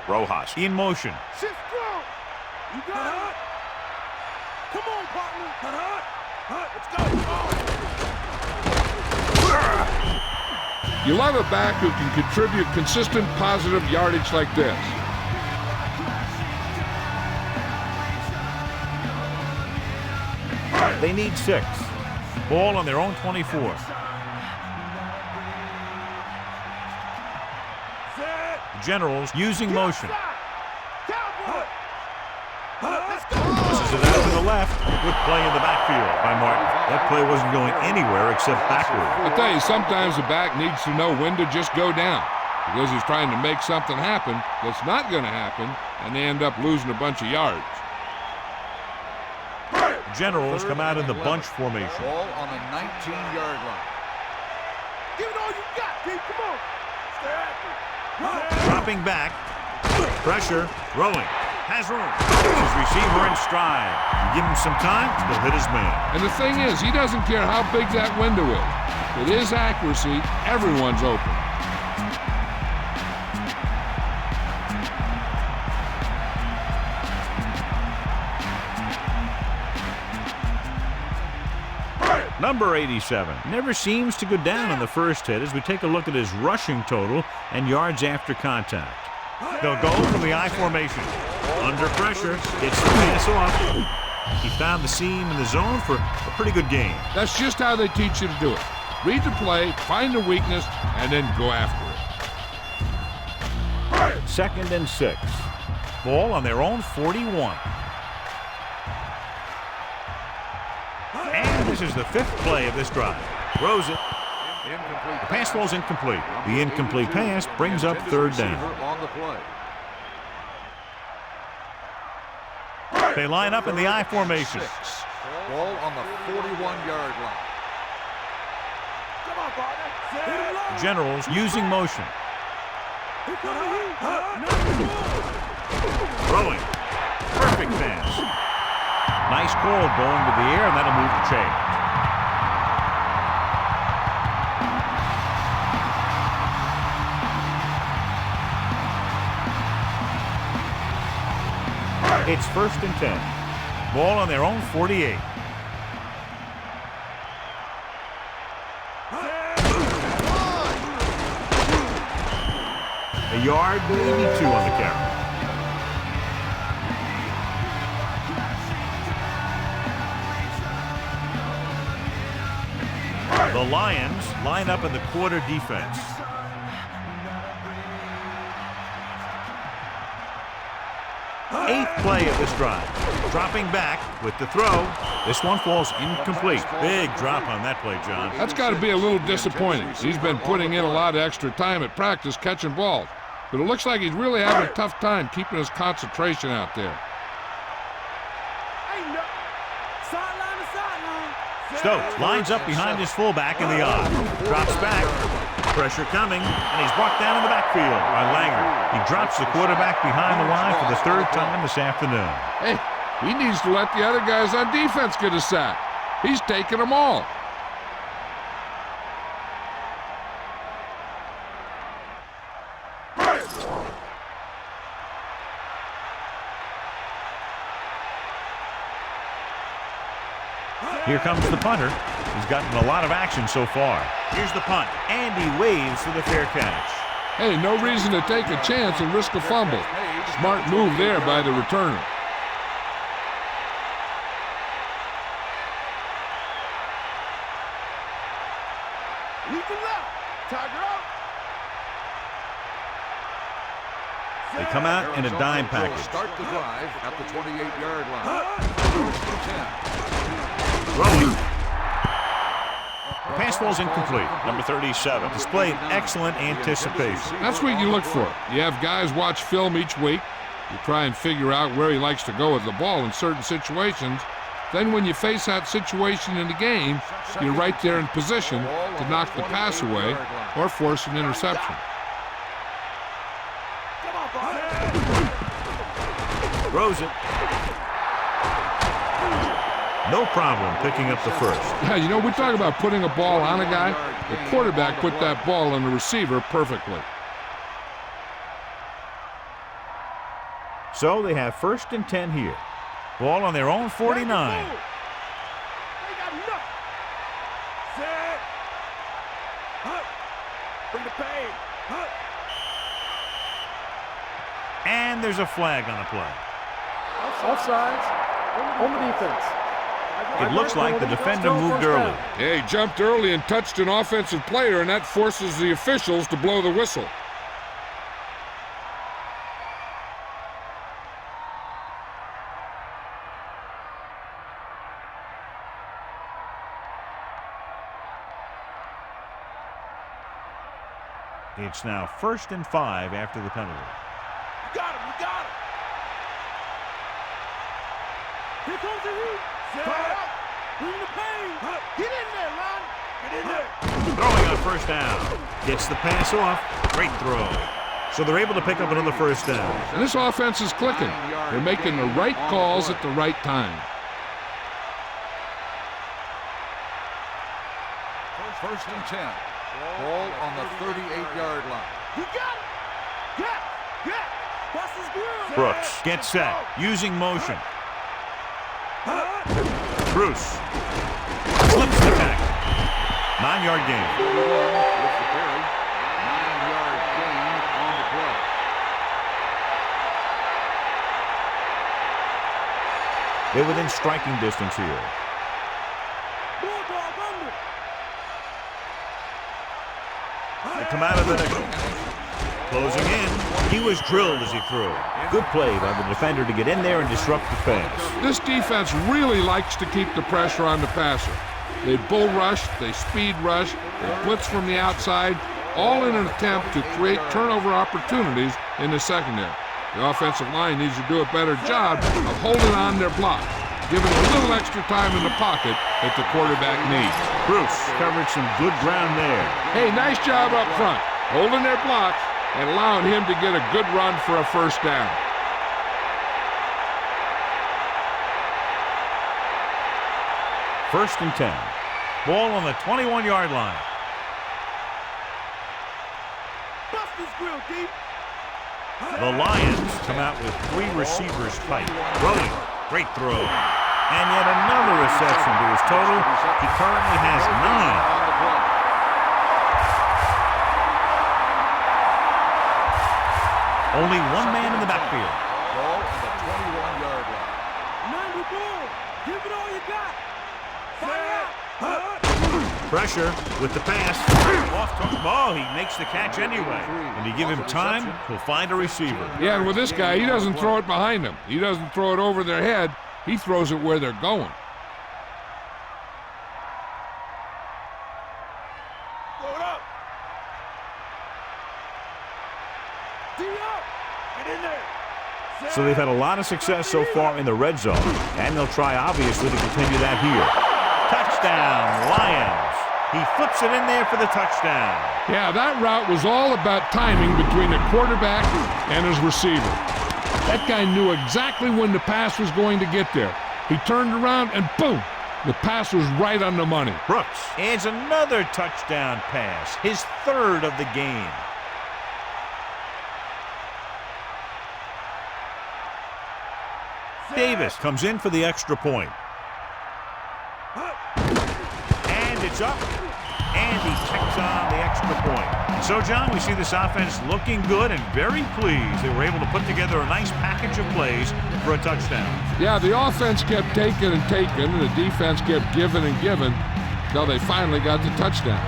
A: 20. Rojas in motion.
F: Shift strong. You got it. Come on, partner. Let's go.
B: You love a back who can contribute consistent positive yardage like this.
A: They need 6. Ball on their own 24. Generals using motion. Pushes it out to the left. Good play in the backfield by Martin. That play wasn't going anywhere except backward.
B: I tell you, sometimes the back needs to know when to just go down because he's trying to make something happen that's not going to happen, and they end up losing a bunch of yards.
A: Generals come out in the bunch formation.
C: Ball on the 19-yard line.
F: Give it all you got, D. Come on. Stay active.
A: Dropping back. Pressure. Throwing. Has room. His receiver in stride. You give him some time, he'll hit his man.
B: And the thing is, he doesn't care how big that window is. With his accuracy, everyone's open.
A: Number 87 never seems to go down on the first hit as we take a look at his rushing total and yards after contact. They'll go from the I formation. Under pressure, gets the pass off. He found the seam in the zone for a pretty good game.
B: That's just how they teach you to do it. Read the play, find the weakness, and then go after it.
A: 2nd and 6. Ball on their own 41. And this is the 5th play of this drive. Throws it. The pass falls incomplete. The incomplete pass brings up 3rd down.
C: On the play.
A: They line up in the I formation.
C: 6. Ball on the 41-yard line.
F: Come on, partner.
A: Generals using motion. Throwing. Perfect pass. Nice call going to the air, and that'll move the chain. It's 1st and 10. Ball on their own 48. A yard, maybe 2 on the carry. The Lions line up in the quarter defense. Eighth play of this drive. Dropping back with the throw. This one falls incomplete. Big drop on that play, John.
B: That's got to be a little disappointing. He's been putting in a lot of extra time at practice catching balls. But it looks like he's really having a tough time keeping his concentration out there.
A: Stokes lines up behind his fullback in the I. Drops back. Pressure coming, and he's brought down in the backfield by Langer. He drops the quarterback behind the line for the third time this afternoon.
B: Hey, he needs to let the other guys on defense get a sack. He's taking them all.
A: Here comes the punter. He's gotten a lot of action so far. Here's the punt, and he waves for the fair catch.
B: Hey, no reason to take a chance and risk a fumble. Smart move there by the returner.
A: They come out in a dime package.
C: Start the drive at the 28-yard line.
A: Rolling. The pass ball's incomplete. Number 37 displayed excellent anticipation.
B: That's what you look for. You have guys watch film each week. You try and figure out where he likes to go with the ball in certain situations. Then when you face that situation in the game, you're right there in position to knock the pass away or force an interception.
A: Throws it. No problem picking up the first.
B: Yeah, you know, we talk about putting a ball on a guy. The quarterback put that ball on the receiver perfectly.
A: So they have 1st and 10 here. Ball on their own 49. And there's a flag on the play.
G: Offsides on the defense.
A: It looks like the defender moved early.
B: Yeah, he jumped early and touched an offensive player, and that forces the officials to blow the whistle.
A: It's now 1st and 5 after the penalty.
F: You got him, you got him. Here comes the heat. Bring the pain. Get in there, Ron. Get in there.
A: Throwing on 1st down. Gets the pass off. Great throw. So they're able to pick up another 1st down.
B: And this offense is clicking. They're making the right calls at the right time.
C: 1st and 10. Ball on the 38-yard line.
F: You got it. Get. Bust his grill.
A: Brooks gets set. Using motion. Bruce slips the tackle. 9-yard gain.
C: With the carry. 9-yard gain on the play.
A: They're within striking distance here.
F: Bulldog under.
A: They come out of the nickel. Closing in. He was drilled as he threw. Good play by the defender to get in there and disrupt the pass.
B: This defense really likes to keep the pressure on the passer. They bull rush, they speed rush, they blitz from the outside, all in an attempt to create turnover opportunities in the secondary. The offensive line needs to do a better job of holding on their block, giving a little extra time in the pocket that the quarterback needs.
A: Bruce covered some good ground there.
B: Hey, nice job up front, holding their blocks and allowing him to get a good run for a 1st down.
A: First and 10. Ball on the 21-yard line.
F: Bust his grill, deep.
A: The Lions come out with 3 receivers tight. Rolling. Great throw. And yet another reception to his total. He currently has 9. Only one man in the backfield.
C: Ball on the 21-yard line.
F: 90 ball. Give it all you got. Fire out.
A: Pressure with the pass. Off the ball. He makes the catch anyway. And you give him time, he'll find a receiver.
B: Yeah, and with this guy, he doesn't throw it behind them. He doesn't throw it over their head. He throws it where they're going.
F: Throw it up. Get in there.
A: So they've had a lot of success so far in the red zone, and they'll try, obviously, to continue that here. Touchdown. Touchdown, Lions. He flips it in there for the touchdown.
B: Yeah, that route was all about timing between the quarterback and his receiver. That guy knew exactly when the pass was going to get there. He turned around and boom, the pass was right on the money.
A: Brooks adds another touchdown pass, his third of the game. Davis comes in for the extra point. And it's up. And he checks on the extra point. So, John, we see this offense looking good and very pleased. They were able to put together a nice package of plays for a touchdown.
B: Yeah, the offense kept taking and taking, and the defense kept giving and giving until they finally got the touchdown.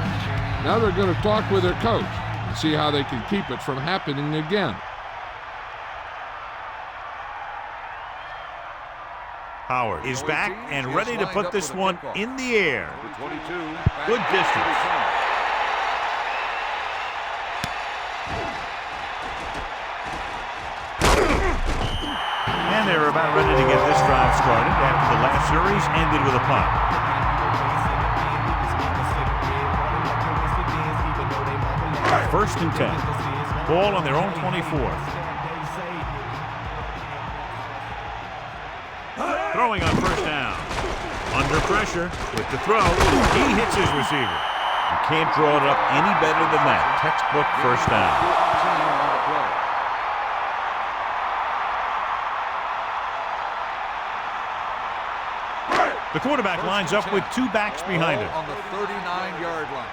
B: Now they're going to talk with their coach and see how they can keep it from happening again.
A: Howard is back and ready to put this one in the air. Good distance. And they're about ready to get this drive started after the last series ended with a punt. First and 10. Ball on their own 24. Throwing on first down. Under pressure with the throw. He hits his receiver. You can't draw it up any better than that. Textbook first down. The quarterback lines up with two backs behind him.
C: On the 39-yard line.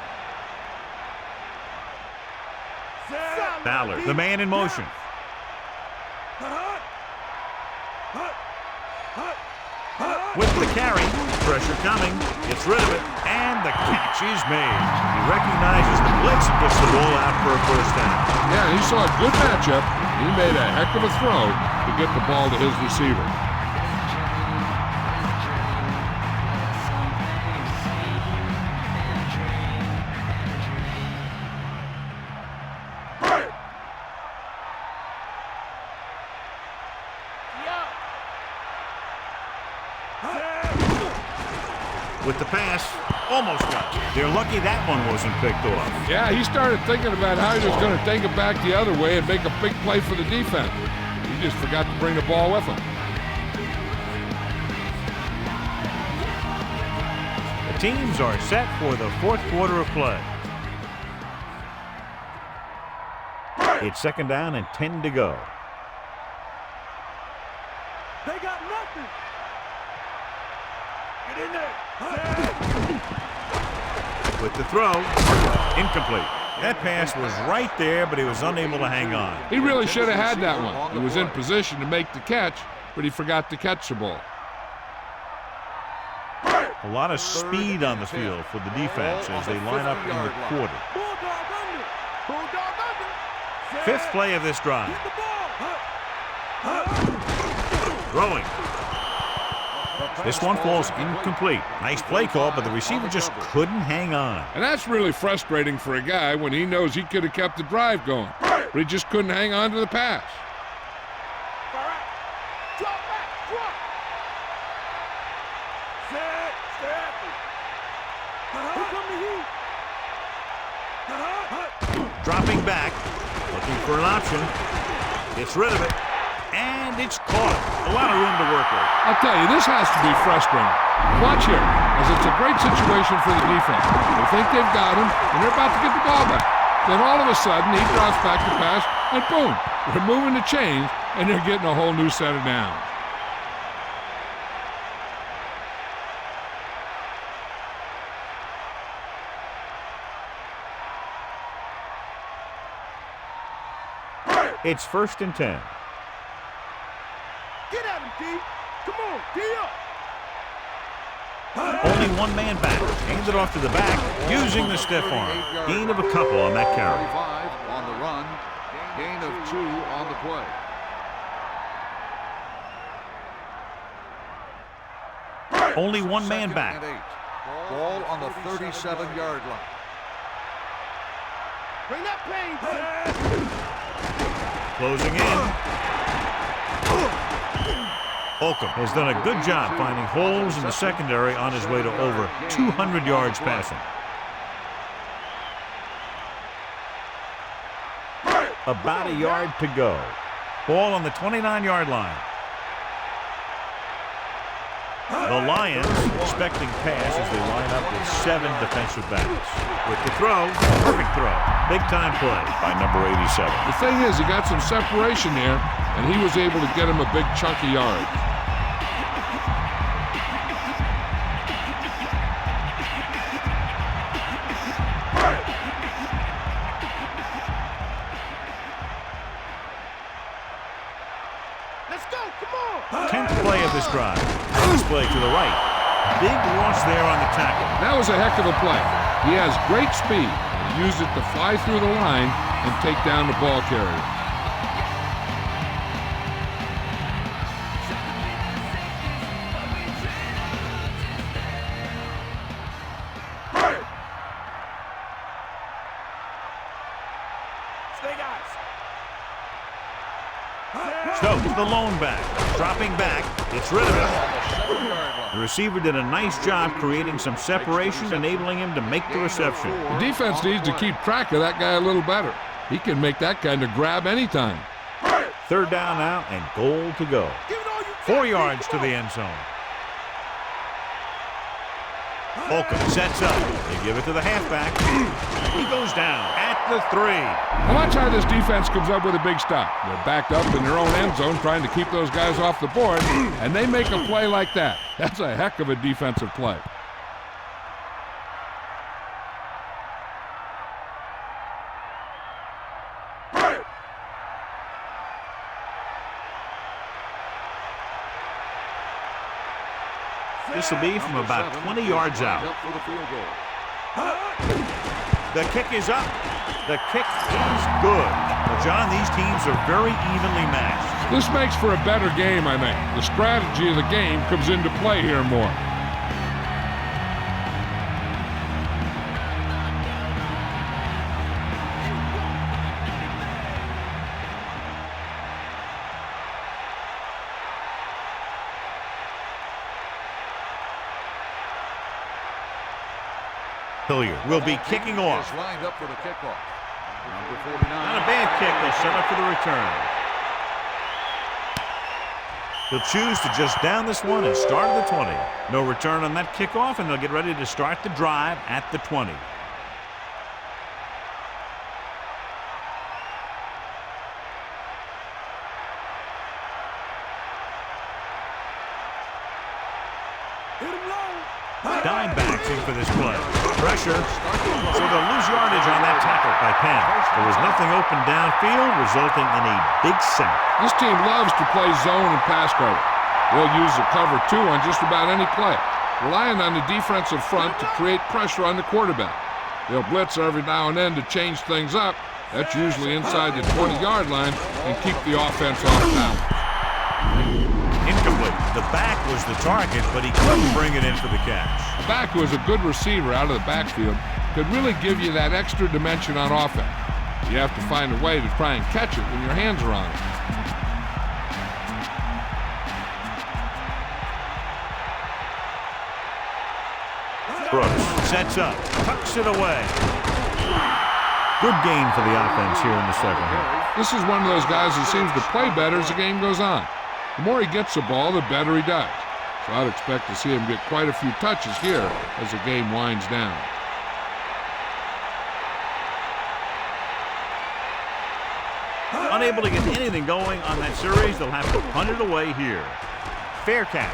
A: Ballard, the man in motion. With the carry, pressure coming, gets rid of it, and the catch is made. He recognizes the blitz and gets the ball out for a first down.
B: Yeah, he saw a good matchup. He made a heck of a throw to get the ball to his receiver.
A: With the pass, almost got it. They're lucky that one wasn't picked off.
B: Yeah, he started thinking about how he was going to take it back the other way and make a big play for the defense. He just forgot to bring the ball with him.
A: The teams are set for the fourth quarter of play. It's second down and 10 to go.
F: They got nothing. Get in there.
A: With the throw, incomplete. That pass was right there, but he was unable to hang on.
B: He really should have had that one. He was in position to make the catch, but he forgot to catch the ball.
A: A lot of speed on the field for the defense as they line up in the quarter.
F: Bulldog under. Bulldog under.
A: Fifth play of this drive.
F: Get the ball.
A: Throwing. This one falls incomplete. Nice play call, but the receiver just couldn't hang on.
B: And that's really frustrating for a guy when he knows he could have kept the drive going, but he just couldn't hang on to the pass.
F: Drop back. Drop. Set. Stay after. Here come the heat.
A: Dropping back, looking for an option. Gets rid of it, and it's caught. A lot of room to work with.
B: I'll tell you, this has to be frustrating. Watch here, as it's a great situation for the defense. They think they've got him, and they're about to get the ball back. Then all of a sudden, he drops back the pass, and boom, they're moving the chains, and they're getting a whole new set of downs.
A: It's first and 10.
F: Get at him, D. Come on, D up.
A: Only one man back. Hand it off to the back, using the stiff arm. Gain of a couple on that carry.
C: 35 on the run. Gain of 2 on the play.
A: Only one man back.
C: Second and 8. Ball on the 37-yard line.
F: Bring that pain.
A: Closing in. Holcomb has done a good job finding holes in the secondary on his way to over 200 yards passing. About a yard to go. Ball on the 29-yard line. The Lions expecting pass as they line up with 7 defensive backs. With the throw, perfect throw. Big-time play by number 87.
B: The thing is, he got some separation there, and he was able to get him a big chunk of yards.
F: Let's go, come on.
A: 10th play of this drive. This play to the right. Big loss there on the tackle.
B: That was a heck of a play. He has great speed and used it to fly through the line and take down the ball carrier.
F: Stay guys.
A: Stokes, the lone back. Dropping back. Gets rid of it. The receiver did a nice job creating some separation, enabling him to make the reception.
B: The defense needs to keep track of that guy a little better. He can make that kind of grab anytime.
A: 3rd down now and goal to go. 4 yards to the end zone. Holcomb sets up. They give it to the halfback. He goes down at the 3.
B: Watch how this defense comes up with a big stop. They're backed up in their own end zone trying to keep those guys off the board, and they make a play like that. That's a heck of a defensive play.
A: This will be from about 20 yards out. The kick is up. The kick is good. Well, John, these teams are very evenly matched.
B: This makes for a better game, I think. The strategy of the game comes into play here more.
A: Hilliard will be kicking off.
C: Lined up for the kickoff. Number 49.
A: Not a bad kick. They set up for the return. He'll choose to just down this one and start at the 20. No return on that kickoff, and they'll get ready to start the drive at the 20. Dime backs in for this play. Pressure. So they'll lose yardage on that tackle by Penn. There was nothing open downfield, resulting in a big sack.
B: This team loves to play zone and pass cover. They'll use the cover 2 on just about any play, relying on the defensive front to create pressure on the quarterback. They'll blitz every now and then to change things up. That's usually inside the 20-yard line and keep the offense off balance.
A: Incomplete. The back was the target, but he couldn't bring it in for the catch.
B: Back was a good receiver out of the backfield. Could really give you that extra dimension on offense. You have to find a way to try and catch it when your hands are on it.
A: Brooks sets up, tucks it away. Good gain for the offense here in the second half.
B: This is one of those guys that seems to play better as the game goes on. The more he gets the ball, the better he does. So I'd expect to see him get quite a few touches here as the game winds down.
A: Unable to get anything going on that series, they'll have to punt it away here. Fair catch.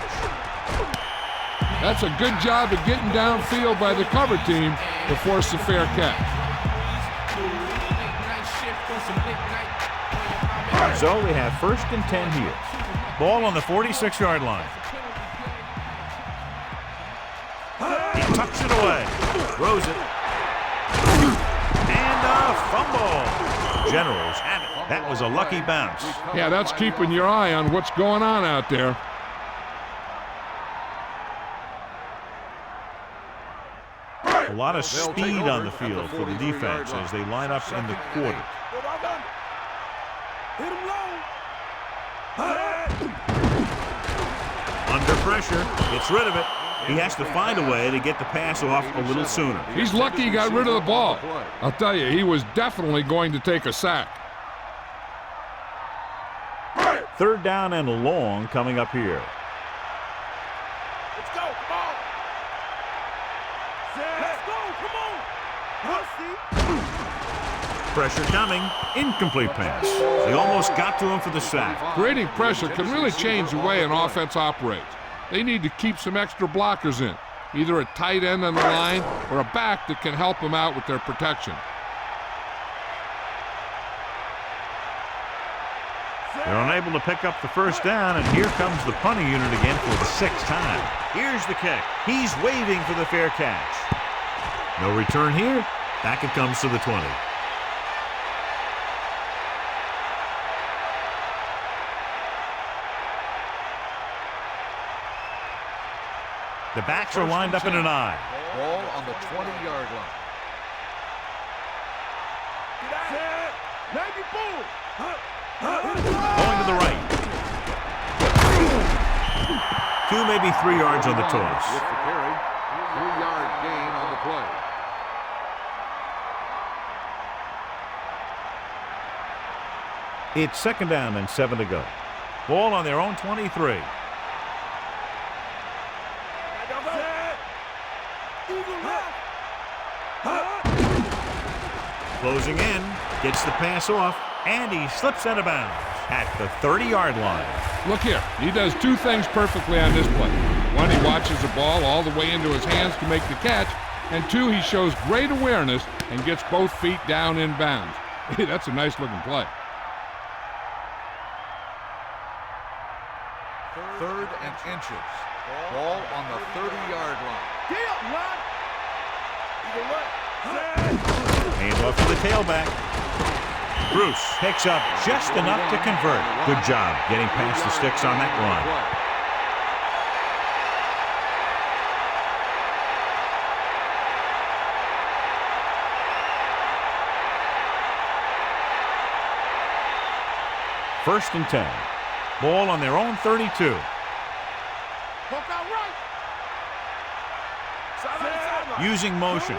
B: That's a good job of getting downfield by the cover team to force the fair catch.
A: So we have 1st and 10 here. Ball on the 46-yard line. He tucks it away. Throws it. And a fumble. Generals have it. That was a lucky bounce.
B: Yeah, that's keeping your eye on what's going on out there.
A: A lot of speed on the field for the defense as they line up in the quarter.
F: Hit him low.
A: pressure, gets rid of it. He has to find a way to get the pass off a little sooner.
B: He's lucky he got rid of the ball. I'll tell you, he was definitely going to take a sack.
A: 3rd down and long coming up here.
F: Let's go, come on. Let's go, come on.
A: Pressure coming. Incomplete pass. He almost got to him for the sack.
B: Creating pressure can really change the way an offense operates. They need to keep some extra blockers in, either a tight end on the line or a back that can help them out with their protection.
A: They're unable to pick up the first down, and here comes the punting unit again for the 6th time. Here's the kick. He's waving for the fair catch. No return here. Back it comes to the 20. The backs are lined up in an I.
C: Ball on the 20-yard line.
A: Going to the right. 2, maybe 3 yards on the toss.
C: With the carry, 3-yard gain on the play.
A: It's 2nd down and 7 to go. Ball on their own 23. Closing in, gets the pass off, and he slips out of bounds at the 30-yard line.
B: Look here, he does 2 things perfectly on this play. 1, he watches the ball all the way into his hands to make the catch, and 2, he shows great awareness and gets both feet down in bounds. Hey, that's a nice-looking play.
C: 3rd and inches. Ball on the 30-yard line.
A: Hands off to the tailback. Bruce picks up just enough to convert. Good job getting past the sticks on that run. First and 10. Ball on their own 32. Using motion.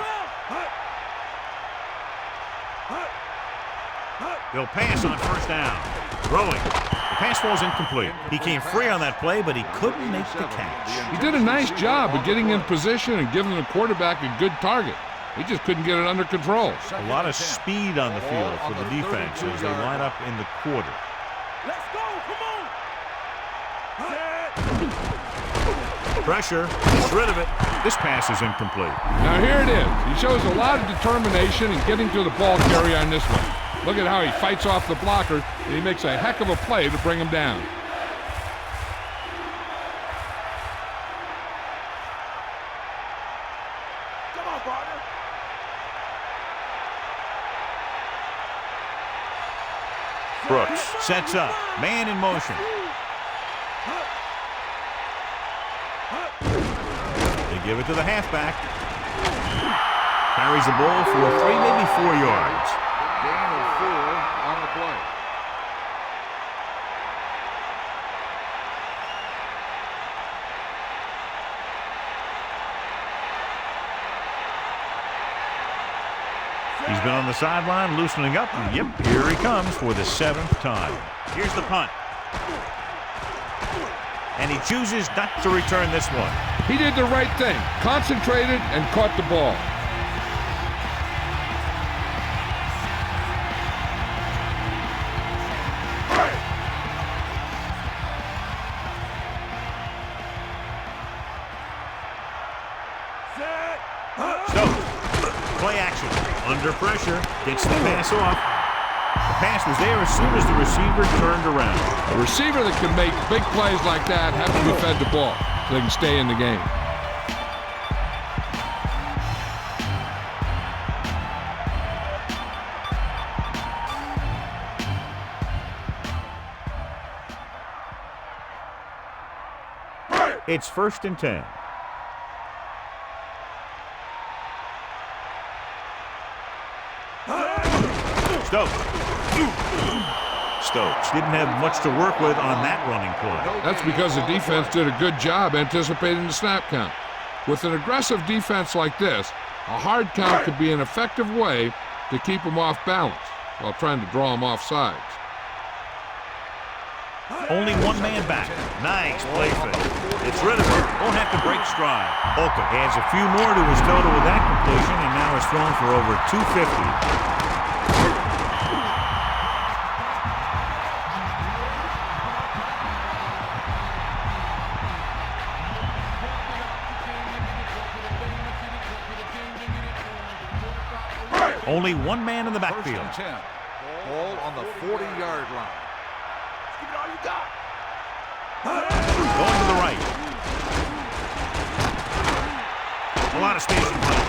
A: They'll pass on first down. Throwing. The pass falls incomplete. He came free on that play, but he couldn't make the catch.
B: He did a nice job of getting in position and giving the quarterback a good target. He just couldn't get it under control.
A: A lot of speed on the field for the defense as they line up in the quarter.
F: Let's go, come on.
A: Pressure, gets rid of it. This pass is incomplete.
B: Now here it is. He shows a lot of determination in getting to the ball carrier on this one. Look at how he fights off the blocker, and he makes a heck of a play to bring him down.
F: Come on, partner.
A: Brooks sets up. Man in motion. They give it to the halfback. Carries the ball for 3, maybe 4 yards.
C: Gain of 4 on the play.
A: He's been on the sideline loosening up, and yep, here he comes for the 7th time. Here's the punt. And he chooses not to return this one.
B: He did the right thing, concentrated and caught the ball.
A: Play action. Under pressure. Gets the pass off. The pass was there as soon as the receiver turned around.
B: A receiver that can make big plays like that has to be fed the ball so they can stay in the game.
A: It's 1st and 10. Stokes didn't have much to work with on that running play.
B: That's because the defense did a good job anticipating the snap count. With an aggressive defense like this, a hard count could be an effective way to keep them off balance while trying to draw them off sides.
A: Only one man back. Nice play fake. It's rid of it. Won't have to break stride. Holcomb adds a few more to his total with that completion and now is thrown for over 250. Only one man in the backfield.
C: First and 10. Ball on the 40-yard line.
F: Give it all you got.
A: Going to the right. A lot of space in front.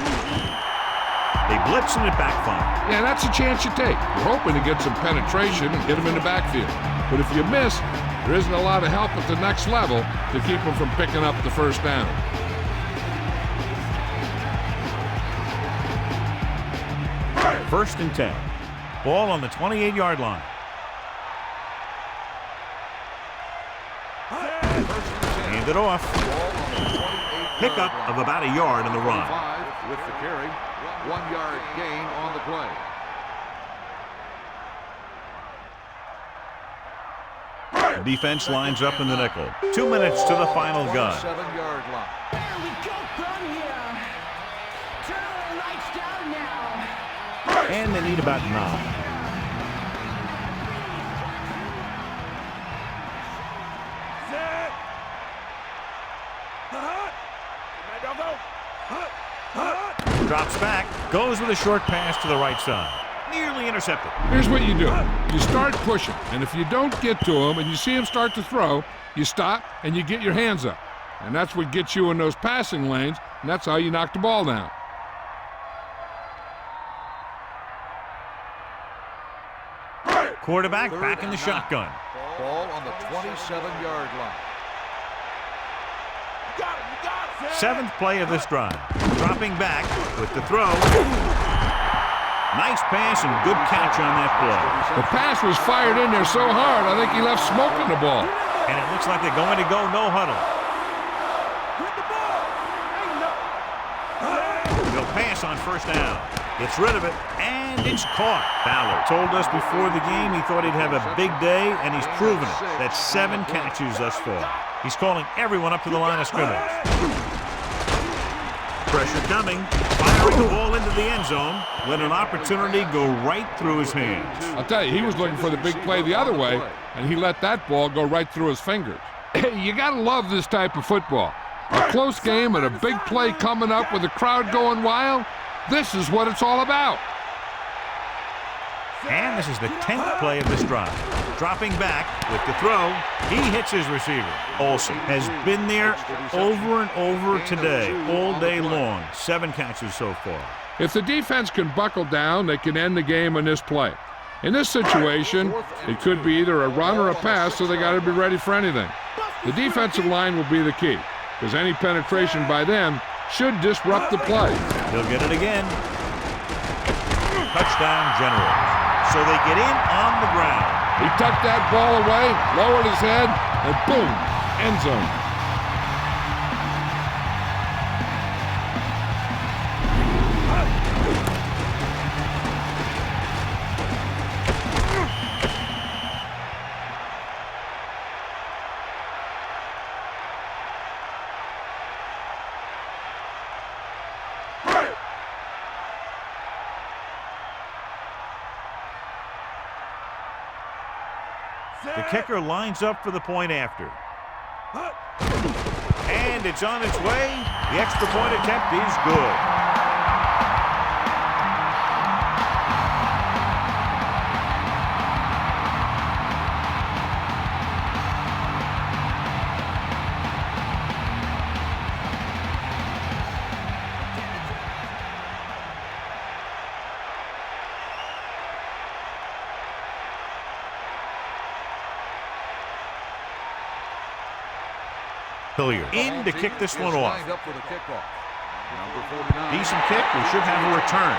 A: They blitz and it backfire.
B: Yeah, that's a chance you take. You're hoping to get some penetration and get them in the backfield. But if you miss, there isn't a lot of help at the next level to keep them from picking up the first down.
A: First and 10. Ball on the 28-yard line. Hand it off. Pickup of about a yard in the run.
C: With the carry, 1 yard gain on the play.
A: The defense lines up in the nickel. 2 minutes to the final gun.
C: 7-yard line.
F: There we go from here. Turn the lights down now.
A: And they need about 9. Drops back, goes with a short pass to the right side. Nearly intercepted.
B: Here's what you do. You start pushing, and if you don't get to him and you see him start to throw, you stop and you get your hands up. And that's what gets you in those passing lanes, and that's how you knock the ball down.
A: Quarterback back in the shotgun.
C: Ball on the 27-yard line.
A: 7th play of this drive. Dropping back with the throw. Nice pass and good catch on that play.
B: The pass was fired in there so hard, I think he left smoke in the ball.
A: And it looks like they're going to go no huddle. They'll pass on first down. Gets rid of it, and it's caught. Fowler told us before the game he thought he'd have a big day, and he's proven it. That's 7 catches thus far. He's calling everyone up to the line of scrimmage. Pressure coming, firing the ball into the end zone. Let an opportunity go right through his hands.
B: I'll tell you, he was looking for the big play the other way, and he let that ball go right through his fingers. Hey, you gotta love this type of football. A close game and a big play coming up with the crowd going wild. This is what it's all about.
A: And this is the 10th play of this drive. Dropping back with the throw, he hits his receiver. Olsen has been there over and over today, all day long. 7 catches so far.
B: If the defense can buckle down, they can end the game on this play. In this situation, it could be either a run or a pass, so they got to be ready for anything. The defensive line will be the key, because any penetration by them should disrupt the play.
A: He'll get it again. Touchdown, Generals. So they get in on the ground.
B: He tucked that ball away, lowered his head, and boom, end zone.
A: The kicker lines up for the point after. And it's on its way. The extra point attempt is good. Hilliard in to kick this one off. Decent kick. We should have a return.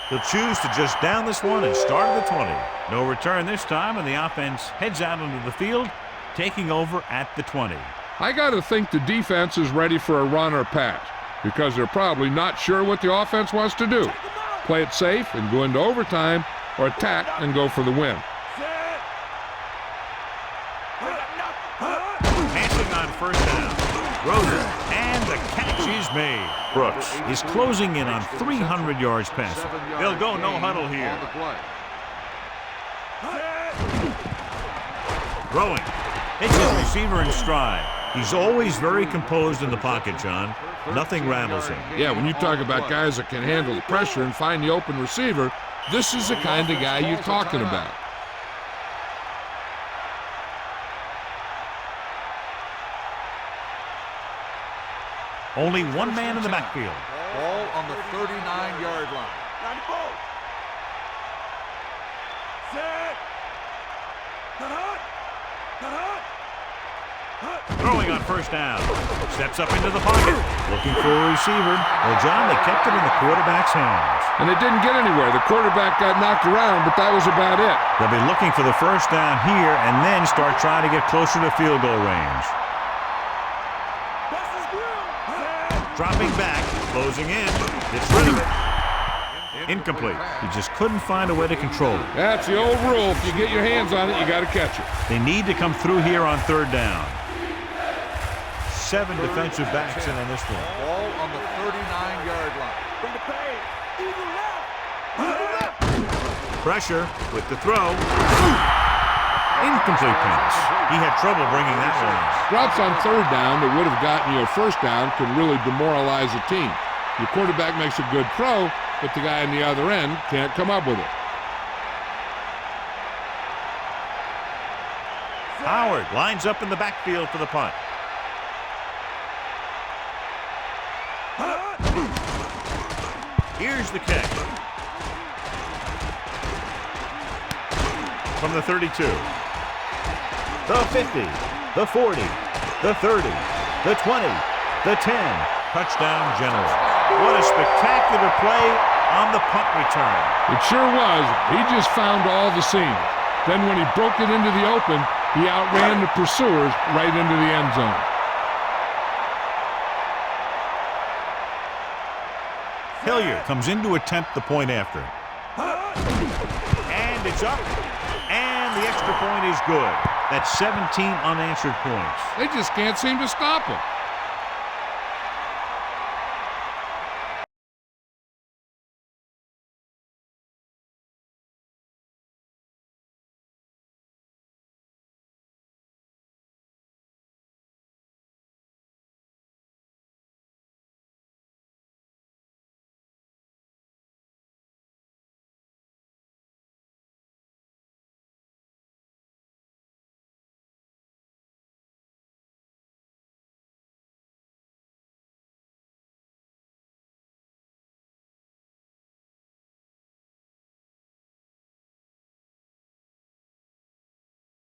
A: He'll choose to just down this one and start at the 20. No return this time, and the offense heads out onto the field, taking over at the 20.
B: I got to think the defense is ready for a run or pass because they're probably not sure what the offense wants to do. Play it safe and go into overtime, or attack and go for the win.
A: Passing on first down. Throws it, and the catch is made. Brooks is closing in on 300 yards passing. They'll go no huddle here. Throwing. Hits his receiver in stride. He's always very composed in the pocket, John. Nothing rattles him.
B: Yeah, when you talk about guys that can handle the pressure and find the open receiver, this is the kind of guy you're talking about.
A: Only one man in the backfield.
C: Ball on the 39-yard line.
A: Throwing on first down. Steps up into the pocket. Looking for a receiver. Well, John, they kept it in the quarterback's hands.
B: And it didn't get anywhere. The quarterback got knocked around, but that was about it.
A: They'll be looking for the first down here and then start trying to get closer to field goal range. Dropping back, closing in. It's rid of it. Incomplete. He just couldn't find a way to control it.
B: That's the old rule. If you get your hands on it, you got to catch it.
A: They need to come through here on third down. 7 defensive backs in on this one.
C: Ball on the 39-yard line.
A: Pressure with the throw. Incomplete pass. He had trouble bringing that one in.
B: Drops on third down that would have gotten you a first down can really demoralize a team. Your quarterback makes a good throw, but the guy on the other end can't come up with it.
A: Howard lines up in the backfield for the punt. Here's the kick. From the 32. The 50. The 40. The 30. The 20. The 10. Touchdown General. What a spectacular play on the punt return.
B: It sure was. He just found all the seams. Then when he broke it into the open, he outran the pursuers right into the end zone.
A: Hilliard comes in to attempt the point after. And it's up. And the extra point is good. That's 17 unanswered points.
B: They just can't seem to stop him.